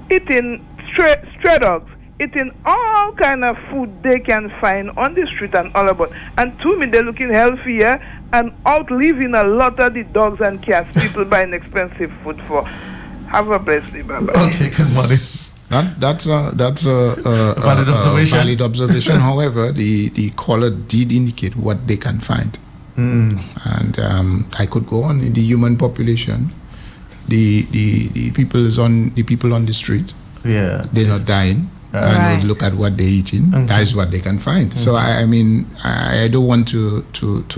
eating stray dogs, eating all kind of food they can find on the street and all about. And to me, they're looking healthier and outliving a lot of the dogs and cats people buying expensive food for. Have a blessed day, bye-bye. Okay, good morning. That's a valid observation. Valid observation. However, the caller did indicate what they can find, and I could go on in the human population. The people on the street, they're not dying, and would look at what they're eating. That is what they can find. So I don't want to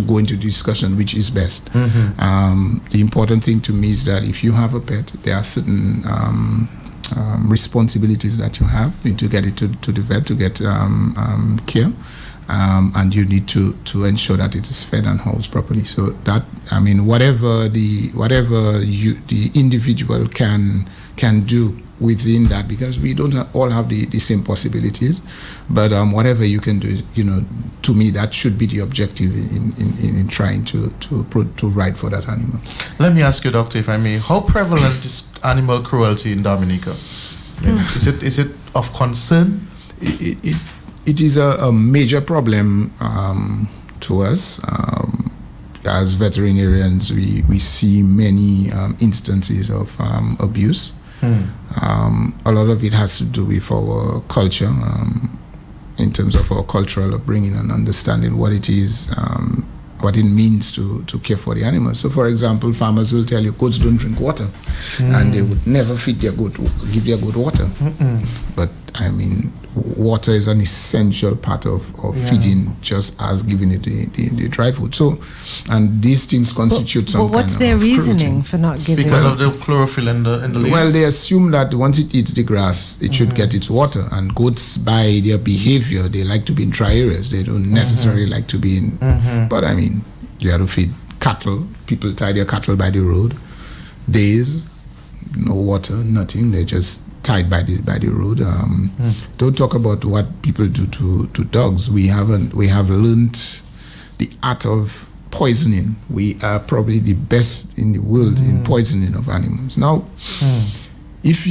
go into discussion which is best. The important thing to me is that if you have a pet, there are certain responsibilities that you have. You need to get it to the vet to get care, and you need to ensure that it is fed and housed properly. So that whatever the individual can do within that, because we don't all have the same possibilities, but whatever you can do, to me that should be the objective in trying to write for that animal. Let me ask you, doctor, if I may, how prevalent is animal cruelty in Dominica? Is it of concern? It is a major problem to us. As veterinarians, we see many instances of abuse. A lot of it has to do with our culture, in terms of our cultural upbringing and understanding what it is, what it means to care for the animals. So, for example, farmers will tell you goats don't drink water, and they would never feed their goat, give their goat water. But water is an essential part of feeding, just as giving it the dry food. So, and these things constitute some. But what's kind their of reasoning cruelty. for not giving? Because of the chlorophyll in the leaves? Well, they assume that once it eats the grass, it should get its water. And goats, by their behavior, they like to be in dry areas. They don't necessarily like to be in. But you have to feed cattle. People tie their cattle by the road. Days, no water, nothing. They're just tied by the road. Don't talk about what people do to dogs. We have learned the art of poisoning. We are probably the best in the world in poisoning of animals. Now, if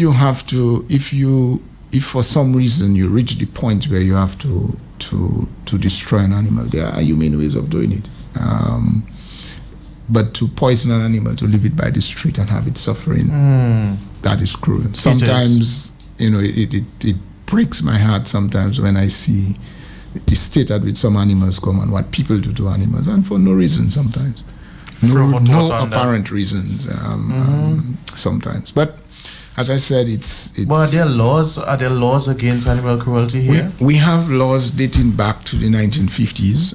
for some reason you reach the point where you have to destroy an animal, there are humane ways of doing it. But to poison an animal, to leave it by the street and have it suffering, that is cruel. Sometimes, it breaks my heart sometimes when I see the state at which some animals come and what people do to animals, and for no reason sometimes. No apparent reasons sometimes. But as I said, it's. But are there laws against animal cruelty here? We have laws dating back to the 1950s.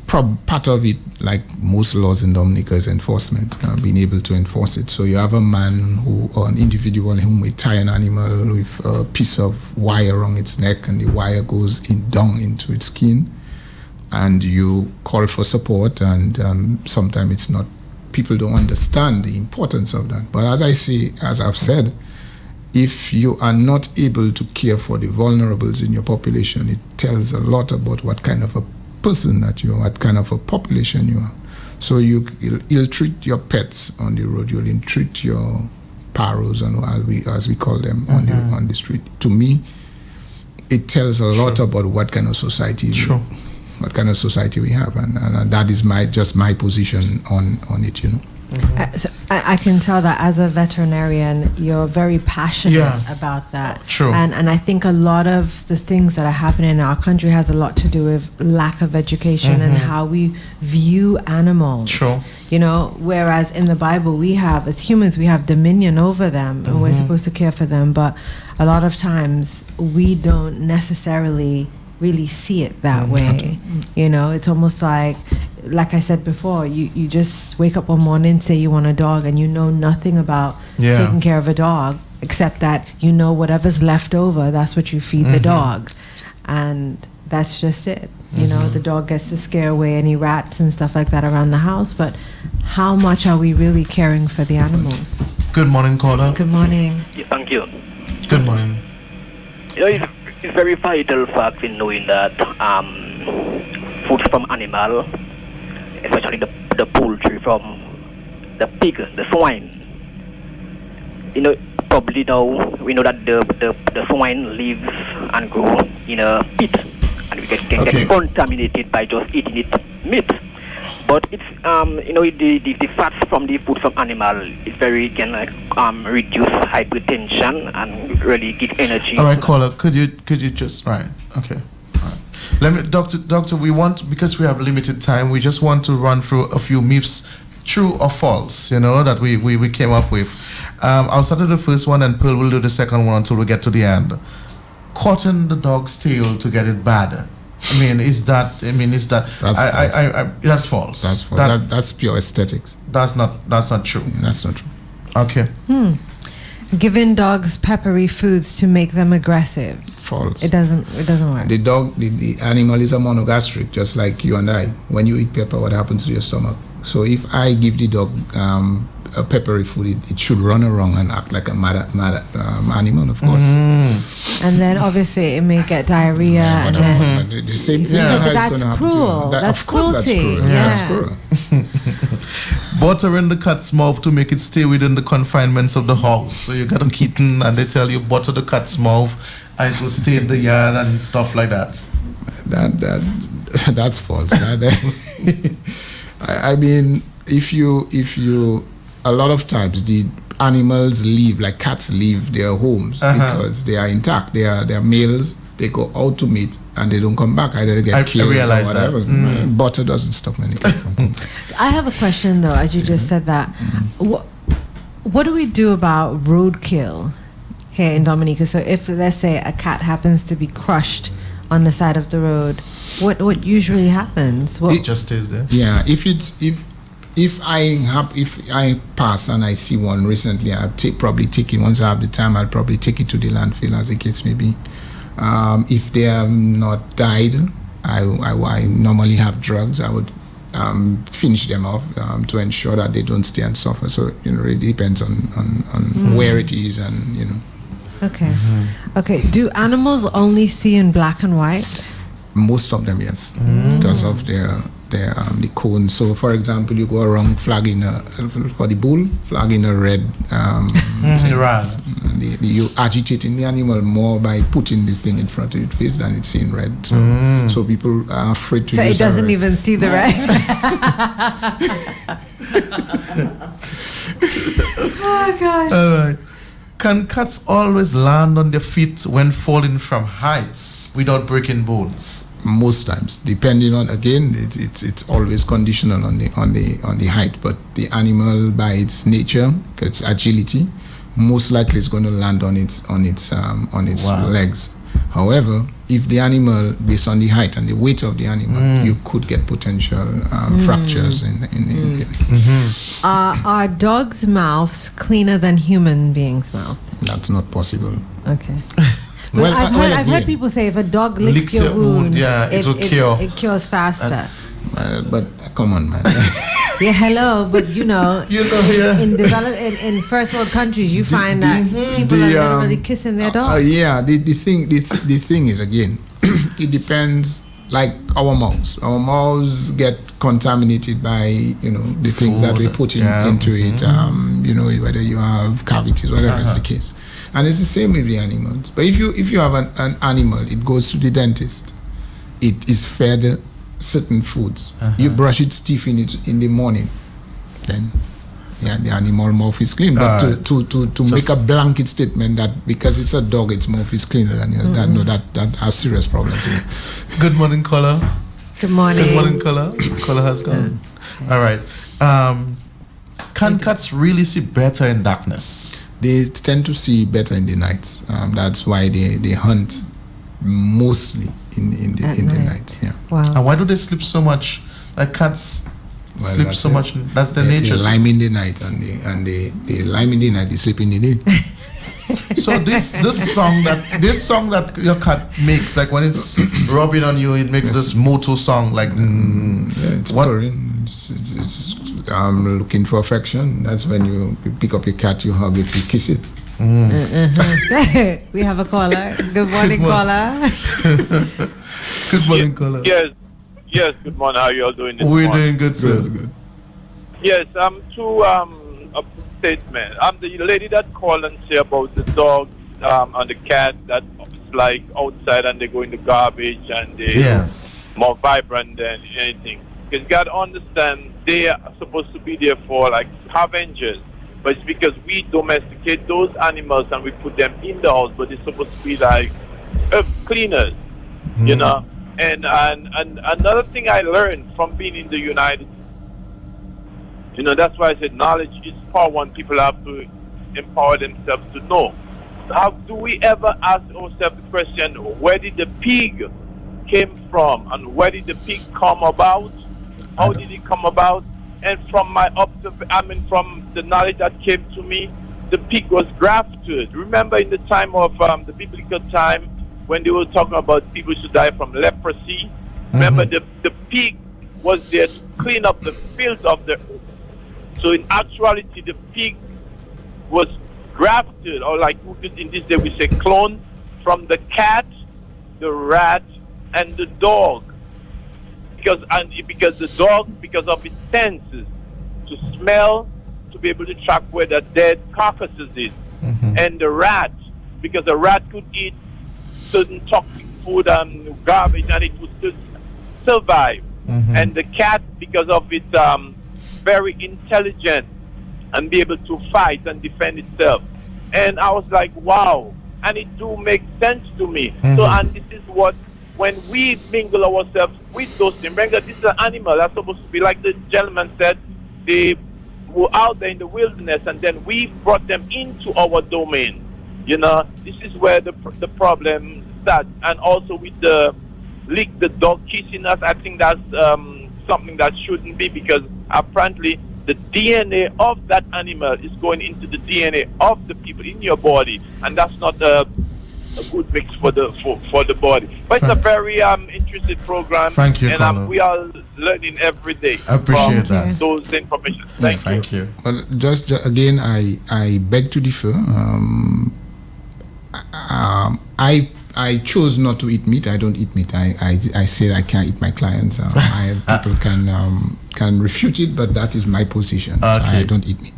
part of it, like most laws in Dominica, is enforcement, being able to enforce it. So you have a man or an individual whom we tie an animal with a piece of wire around its neck, and the wire goes down into its skin, and you call for support, and sometimes it's not, people don't understand the importance of that. But as I've said, if you are not able to care for the vulnerables in your population, it tells a lot about what kind of a person that you are, what kind of a population you are. So you'll treat your pets on the road, you'll treat your paros, and as we call them, on the street. To me, it tells a lot about what kind of society what kind of society we have, and that is my position on it, you know. So I can tell that as a veterinarian, you're very passionate about that. True. And I think a lot of the things that are happening in our country has a lot to do with lack of education and how we view animals. True. You know, whereas in the Bible as humans, we have dominion over them and we're supposed to care for them, but a lot of times we don't necessarily really see it that way. You know, it's almost like I said before, you just wake up one morning, say you want a dog, and you know nothing about taking care of a dog, except that you know whatever's left over, that's what you feed the dog. And that's just it. You know, the dog gets to scare away any rats and stuff like that around the house, but how much are we really caring for the animals? Good morning, caller. Good morning. Thank you. Good morning. You know, it's very vital fact in knowing that food from animal, especially the poultry from the pig, the swine. You know, probably now we know that the swine lives and grow in a pit, and we can get contaminated by just eating it meat. But it's you know, the fats from the food from animal can reduce hypertension and really give energy. All right, caller, could you just okay. Let me, doctor, because we have limited time, we just want to run through a few myths, true or false, you know, that we came up with. I'll start with the first one, and Pearl will do the second one until we get to the end. Cutting the dog's tail to get it bad. Is that that's false. That's false. That's pure aesthetics. That's not true. That's not true. Okay. Giving dogs peppery foods to make them aggressive. False. It doesn't work. The animal is a monogastric, just like you and I. When you eat pepper, what happens to your stomach? So if I give the dog a peppery food, it should run around and act like a mad animal, of course. And then obviously it may get diarrhea. And then the same thing. But that's cruel. That's cruelty. That's cruel. Buttering the cat's mouth to make it stay within the confinements of the house. So you got a kitten and they tell you butter the cat's mouth and it will stay in the yard and stuff like that. That's false. I mean, if you a lot of times the animals leave, like cats leave their homes because they are intact. They are males. They go out to meet and they don't come back. Either they get killed or whatever. Butter doesn't stop many cats from coming. I have a question though, as you just said that. What do we do about roadkill here in Dominica? So if, let's say, a cat happens to be crushed on the side of the road, what usually happens? It just stays there. Yeah, if I pass and I see one recently, I'll probably take it. Once I have the time, I'll probably take it to the landfill, as the case may be. If they have not died, I normally have drugs. I would finish them off to ensure that they don't stay and suffer. So it depends on where it is, and Okay. Okay. Do animals only see in black and white? Most of them, yes, because of the cone. So, for example, you go around flagging for the bull, flagging a red. You agitating the animal more by putting this thing in front of its face than it's seeing red. So people are afraid to. So it doesn't even see the red. Oh God. All right. Can cats always land on their feet when falling from heights without breaking bones? Most times, depending on, again, it's always conditional on the height. But the animal, by its nature, its agility, most likely is going to land on its legs. However, if the animal, based on the height and the weight of the animal, you could get potential fractures in the Are dogs' mouths cleaner than human beings' mouths? That's not possible. Okay. Well, I've heard people say if a dog licks your wound, it will cure. It cures faster. But come on, man. Yeah, hello, but in first world countries, you find that people are literally kissing their dogs. The thing is, again, it depends. Like our mouths get contaminated by the things that we put into it. Whether you have cavities, whatever is the case, and it's the same with the animals. But if you have an animal, it goes to the dentist. It is fed certain foods. You brush its teeth in the morning, then the animal mouth is clean. But to make a blanket statement that because it's a dog, its mouth is cleaner than that has serious problems. Good morning, caller. Good morning. Good morning, caller. Caller has gone. All right. Can cats really see better in darkness? They tend to see better in the night. That's why they hunt mostly in the night. Yeah. Wow. And why do they sleep so much? Like cats sleep so much. That's their nature. They lime in the night and they lime in the night. They sleep in the day. So this song that your cat makes, like when it's rubbing on you, it makes this moto song. Like it's purring. It's looking for affection. That's when you pick up your cat, you hug it, you kiss it. We have a caller. Good morning, caller. Good morning, caller. Yes. Good morning. How are you all doing this We're morning? doing good, sir. Good. Yes. To a statement. I'm the lady that called and say about the dog and the cat that's like outside and they go in the garbage and they more vibrant than anything. Because you got to understand they are supposed to be there for like scavengers. But it's because we domesticate those animals and we put them in the house, but it's supposed to be like cleaners, And another thing I learned from being in the United States, that's why I said knowledge is power and people have to empower themselves to know. How do we ever ask ourselves the question, where did the pig came from and where did the pig come about? How did it come about? And from my from the knowledge that came to me, the pig was grafted. Remember in the time of the biblical time when they were talking about people should die from leprosy? Remember the pig was there to clean up the filth of the earth. So in actuality, the pig was grafted, or like in this day we say clone, from the cat, the rat, and the dog. Because the dog, because of its senses, to smell, to be able to track where the dead carcasses is. And the rat, because the rat could eat certain toxic food and garbage and it would still survive. And the cat, because of its very intelligent and be able to fight and defend itself. And I was like, wow. And it do make sense to me. So, and this is what, when we mingle ourselves with those things, remember this is an animal that's supposed to be like the gentleman said, they were out there in the wilderness and then we brought them into our domain. This is where the problem starts. And also with the dog kissing us, I think that's something that shouldn't be, because apparently the DNA of that animal is going into the DNA of the people in your body, and that's not a good mix for the body. But it's a very interesting program. Thank you, and we are learning every day. I appreciate from that. those information. Thank you. Well, just again, I beg to differ. I chose not to eat meat. I don't eat meat. I said I can't eat my clients. People can refute it, but that is my position. Okay. I don't eat meat.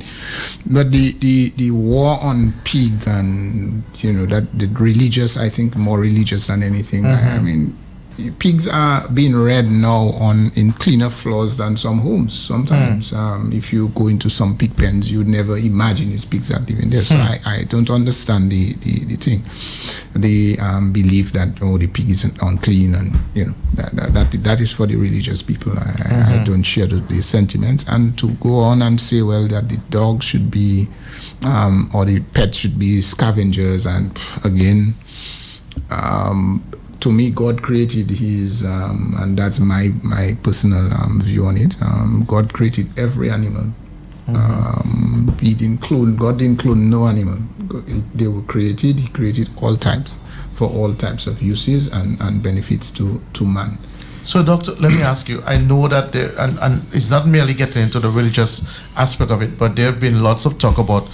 But the war on pig and that the religious, I think more religious than anything. I mean, pigs are being reared now in cleaner floors than some homes. Sometimes, if you go into some pig pens, you'd never imagine it's pigs are living there. So I don't understand the thing. They believe that the pig is unclean, and that is for the religious people. I don't share the sentiments. And to go on and say, well, that the dog should be or the pet should be scavengers, and again. to me, God created his, and that's my personal view on it. God created every animal. God didn't clone no animal. They were created. He created all types for all types of uses and benefits to man. So, Doctor, let me ask you. I know that there, and it's not merely getting into the religious aspect of it, but there have been lots of talk about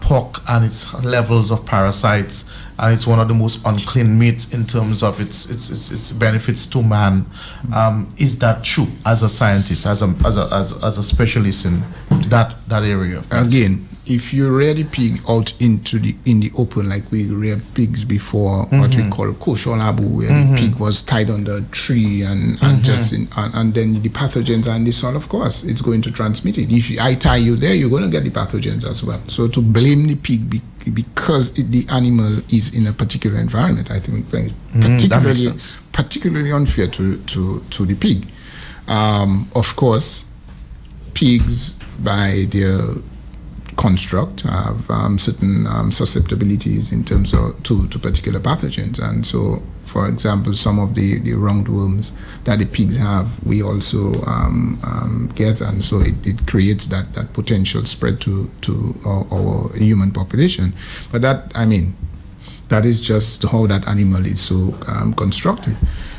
pork and its levels of parasites, and it's one of the most unclean meats in terms of its benefits to man. Is that true? As a scientist, as a specialist in that area? Again, if you rear the pig out in the open, like we reared pigs before, what we call kosher labu, where the pig was tied under a tree and then the pathogens are in the soil, of course, it's going to transmit it. If I tie you there, you're going to get the pathogens as well. So to blame the pig because the animal is in a particular environment, I think particularly unfair to the pig. Of course, pigs by their construct have certain susceptibilities in terms of to particular pathogens, and so, for example, some of the roundworms that the pigs have, we also get, and so it creates that potential spread to our human population. But that is just how that animal is so constructed,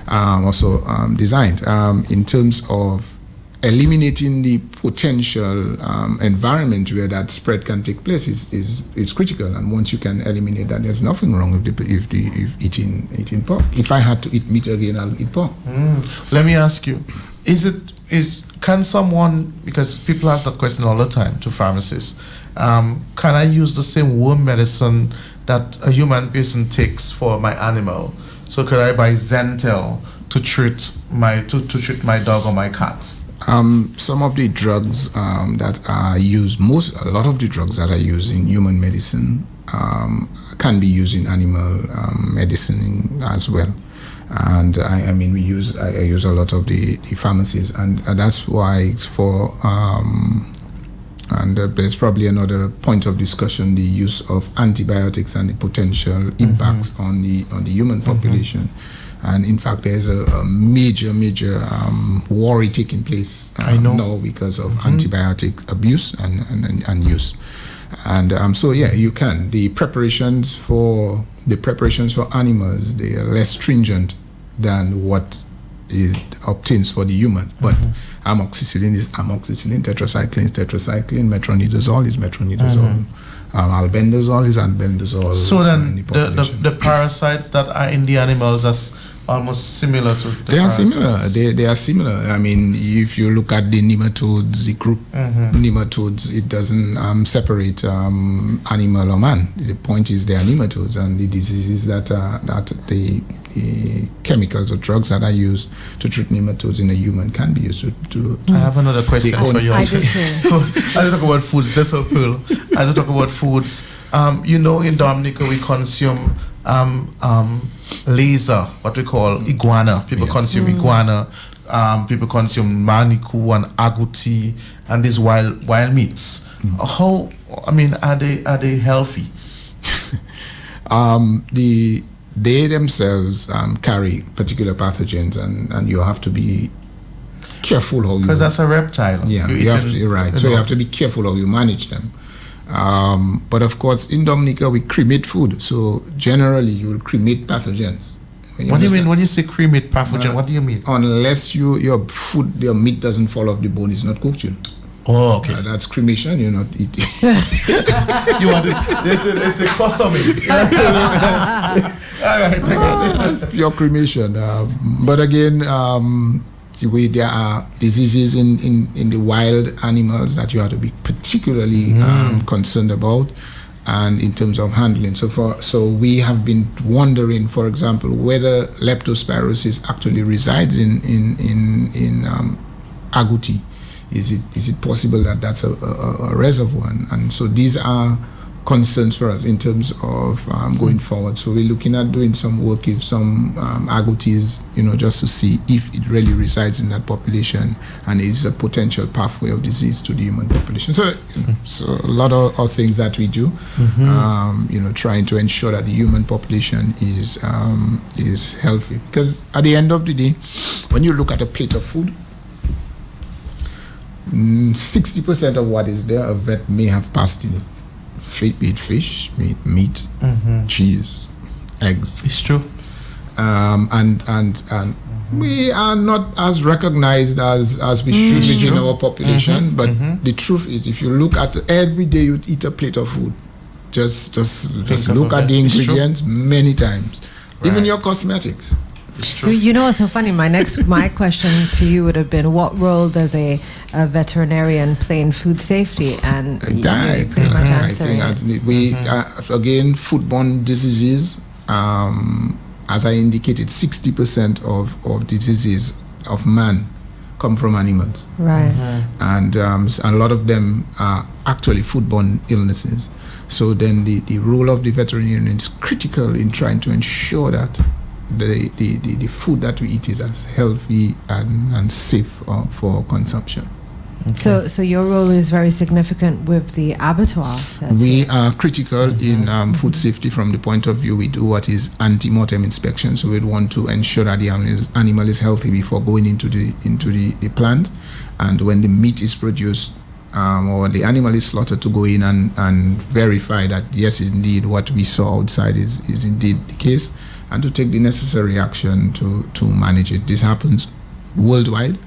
also designed. In terms of eliminating the potential environment where that spread can take place is critical, and once you can eliminate that, there's nothing wrong with if eating pork. If I had to eat meat again, I'll eat pork. Let me ask you: can someone, because people ask that question all the time to pharmacists, can I use the same worm medicine that a human person takes for my animal? So could I buy Zentel to treat my dog or my cat? Some of the drugs that are used, a lot of the drugs that are used in human medicine can be used in animal medicine as well. And I use a lot of the pharmacies, and that's why and there's probably another point of discussion, the use of antibiotics and the potential impacts on the human population. And in fact, there's a major worry taking place now because of antibiotic abuse and use. And so you can. The preparations for animals, they are less stringent than what it obtains for the human. But amoxicillin is amoxicillin, tetracycline, metronidazole is metronidazole. Albendazole is albendazole. So then the parasites that are in the animals are almost similar to the parasites. They are similar. I mean, if you look at the nematodes, the group nematodes, it doesn't separate animal or man. The point is they are nematodes, and the diseases that the chemicals or drugs that are used to treat nematodes in a human can be used to I have another question for you. I do too. As we talk about foods, that's a pearl. As we talk about foods, in Dominica we consume laser, what we call iguana. People consume iguana. People consume maniku and agouti and these wild meats. How? Are they healthy? They themselves carry particular pathogens, and you have to be careful how you. Because that's a reptile. Yeah, you're right. So you have to be careful how you manage them. But of course, in Dominica, we cremate food. So generally, you will cremate pathogens. What do you mean when you say cremate pathogen? What do you mean? Unless your meat doesn't fall off the bone, it's not cooked. Oh, okay. That's cremation. You're not eating. You want it? There's a cost of it. All right, that's pure cremation. But again, there are diseases in the wild animals that you have to be particularly concerned about, and in terms of handling. So we have been wondering, for example, whether leptospirosis actually resides in agouti. Is it possible that that's a reservoir? And so these are concerns for us in terms of going forward. So we're looking at doing some work with some agoutis, just to see if it really resides in that population and is a potential pathway of disease to the human population. So, so a lot of things that we do, trying to ensure that the human population is healthy. Because at the end of the day, when you look at a plate of food, 60% of what is there, a vet may have passed in it. Be it fish, meat, cheese, eggs. It's true. And we are not as recognized as we should within our population. But the truth is, if you look at every day you eat a plate of food, just look at the ingredients many times. Right. Even your cosmetics. What's so funny? My question to you would have been, what role does a veterinarian play in food safety? And I think we again, foodborne diseases. As I indicated, 60% of diseases of man come from animals. Right. And a lot of them are actually foodborne illnesses. So then the role of the veterinarian is critical in trying to ensure that the food that we eat is as healthy and safe for consumption. Okay. So your role is very significant with the abattoir. We are critical in food safety from the point of view we do what is ante-mortem inspection. So we'd want to ensure that the animal is healthy before going into the plant, and when the meat is produced or the animal is slaughtered, to go in and verify that yes, indeed what we saw outside is indeed the case, and to take the necessary action to manage it. This happens worldwide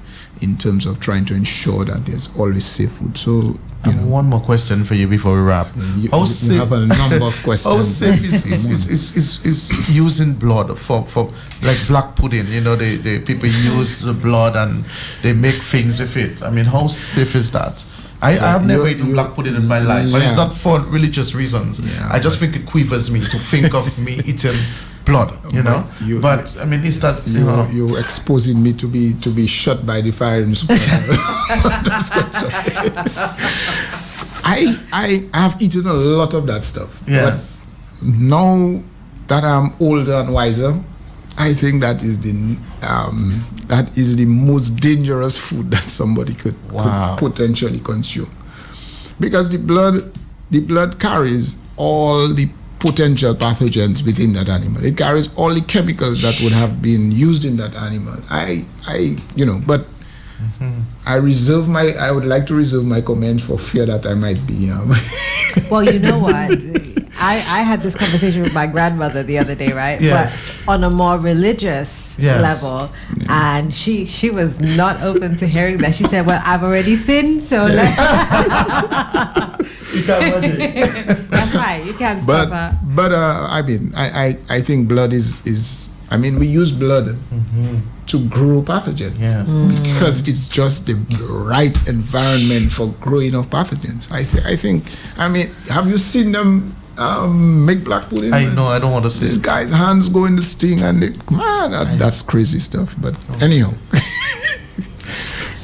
in terms of trying to ensure that there's always safe food. So, one more question for you before we wrap. You have a number of questions. How safe is using blood for like black pudding? The people use the blood and they make things with it. I mean, how safe is that? I have never eaten black pudding in my life, but it's not for religious reasons. I just think it quivers me to think of me eating blood, but I mean, is that you exposing me to be shot by the firing squad? I have eaten a lot of that stuff. Yes. But now that I'm older and wiser, I think that is the most dangerous food that somebody could potentially consume, because the blood carries all the potential pathogens within that animal. It carries all the chemicals that would have been used in that animal. But I would like to reserve my comments for fear that I might be. Well, you know what? I had this conversation with my grandmother the other day, right? Yes. But on a more religious level, and she was not open to hearing that. She said, "Well, I've already sinned, so you can't that's right. You can't stop her." But I think blood is. I mean, we use blood to grow pathogens. Yes. Because it's just the right environment for growing of pathogens. I think. I mean, have you seen them make black pudding? I know. I don't want to say these guys' hands go in the sting, and that's crazy stuff. But anyhow.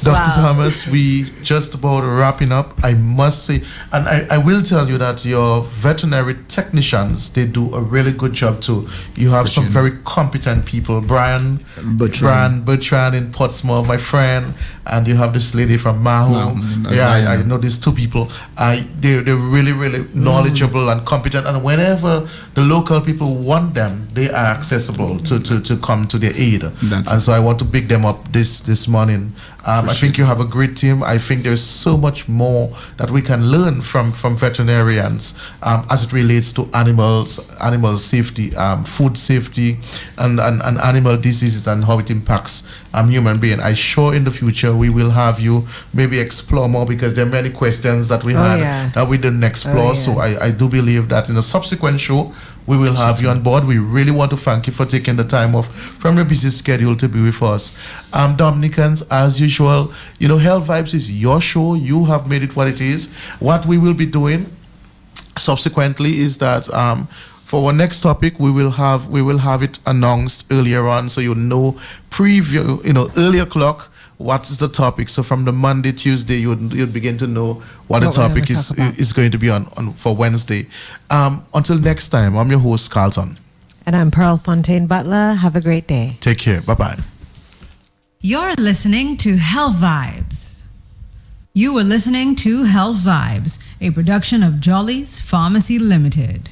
Dr. Thomas, we just about wrapping up. I must say, and I will tell you that your veterinary technicians, they do a really good job too. You have some very competent people. Brian Bertrand in Portsmouth, my friend, and you have this lady from Mahu. I know these two people. They're really, really knowledgeable and competent, and whenever the local people want them, they are accessible to come to their aid. So I want to pick them up this morning. I think you have a great team. I think there's so much more that we can learn from veterinarians as it relates to animal safety, food safety, and animal diseases and how it impacts human being. I'm sure in the future we will have you maybe explore more, because there are many questions that we had that we didn't explore. So I do believe that in a subsequent show we will have you on board. We really want to thank you for taking the time off from your busy schedule to be with us. Dominicans, as usual, Health Vibes is your show. You have made it what it is. What we will be doing subsequently is that for our next topic, we will have it announced earlier on, so preview, earlier clock. what is the topic. So from the Monday, Tuesday, you'd begin to know what the What we're topic gonna talk about. is going to be on for Wednesday. Until next time, I'm your host, Carlton. And I'm Pearl Fontaine Butler. Have a great day. Take care. Bye-bye. You're listening to Health Vibes. You were listening to Health Vibes, a production of Jolly's Pharmacy Limited.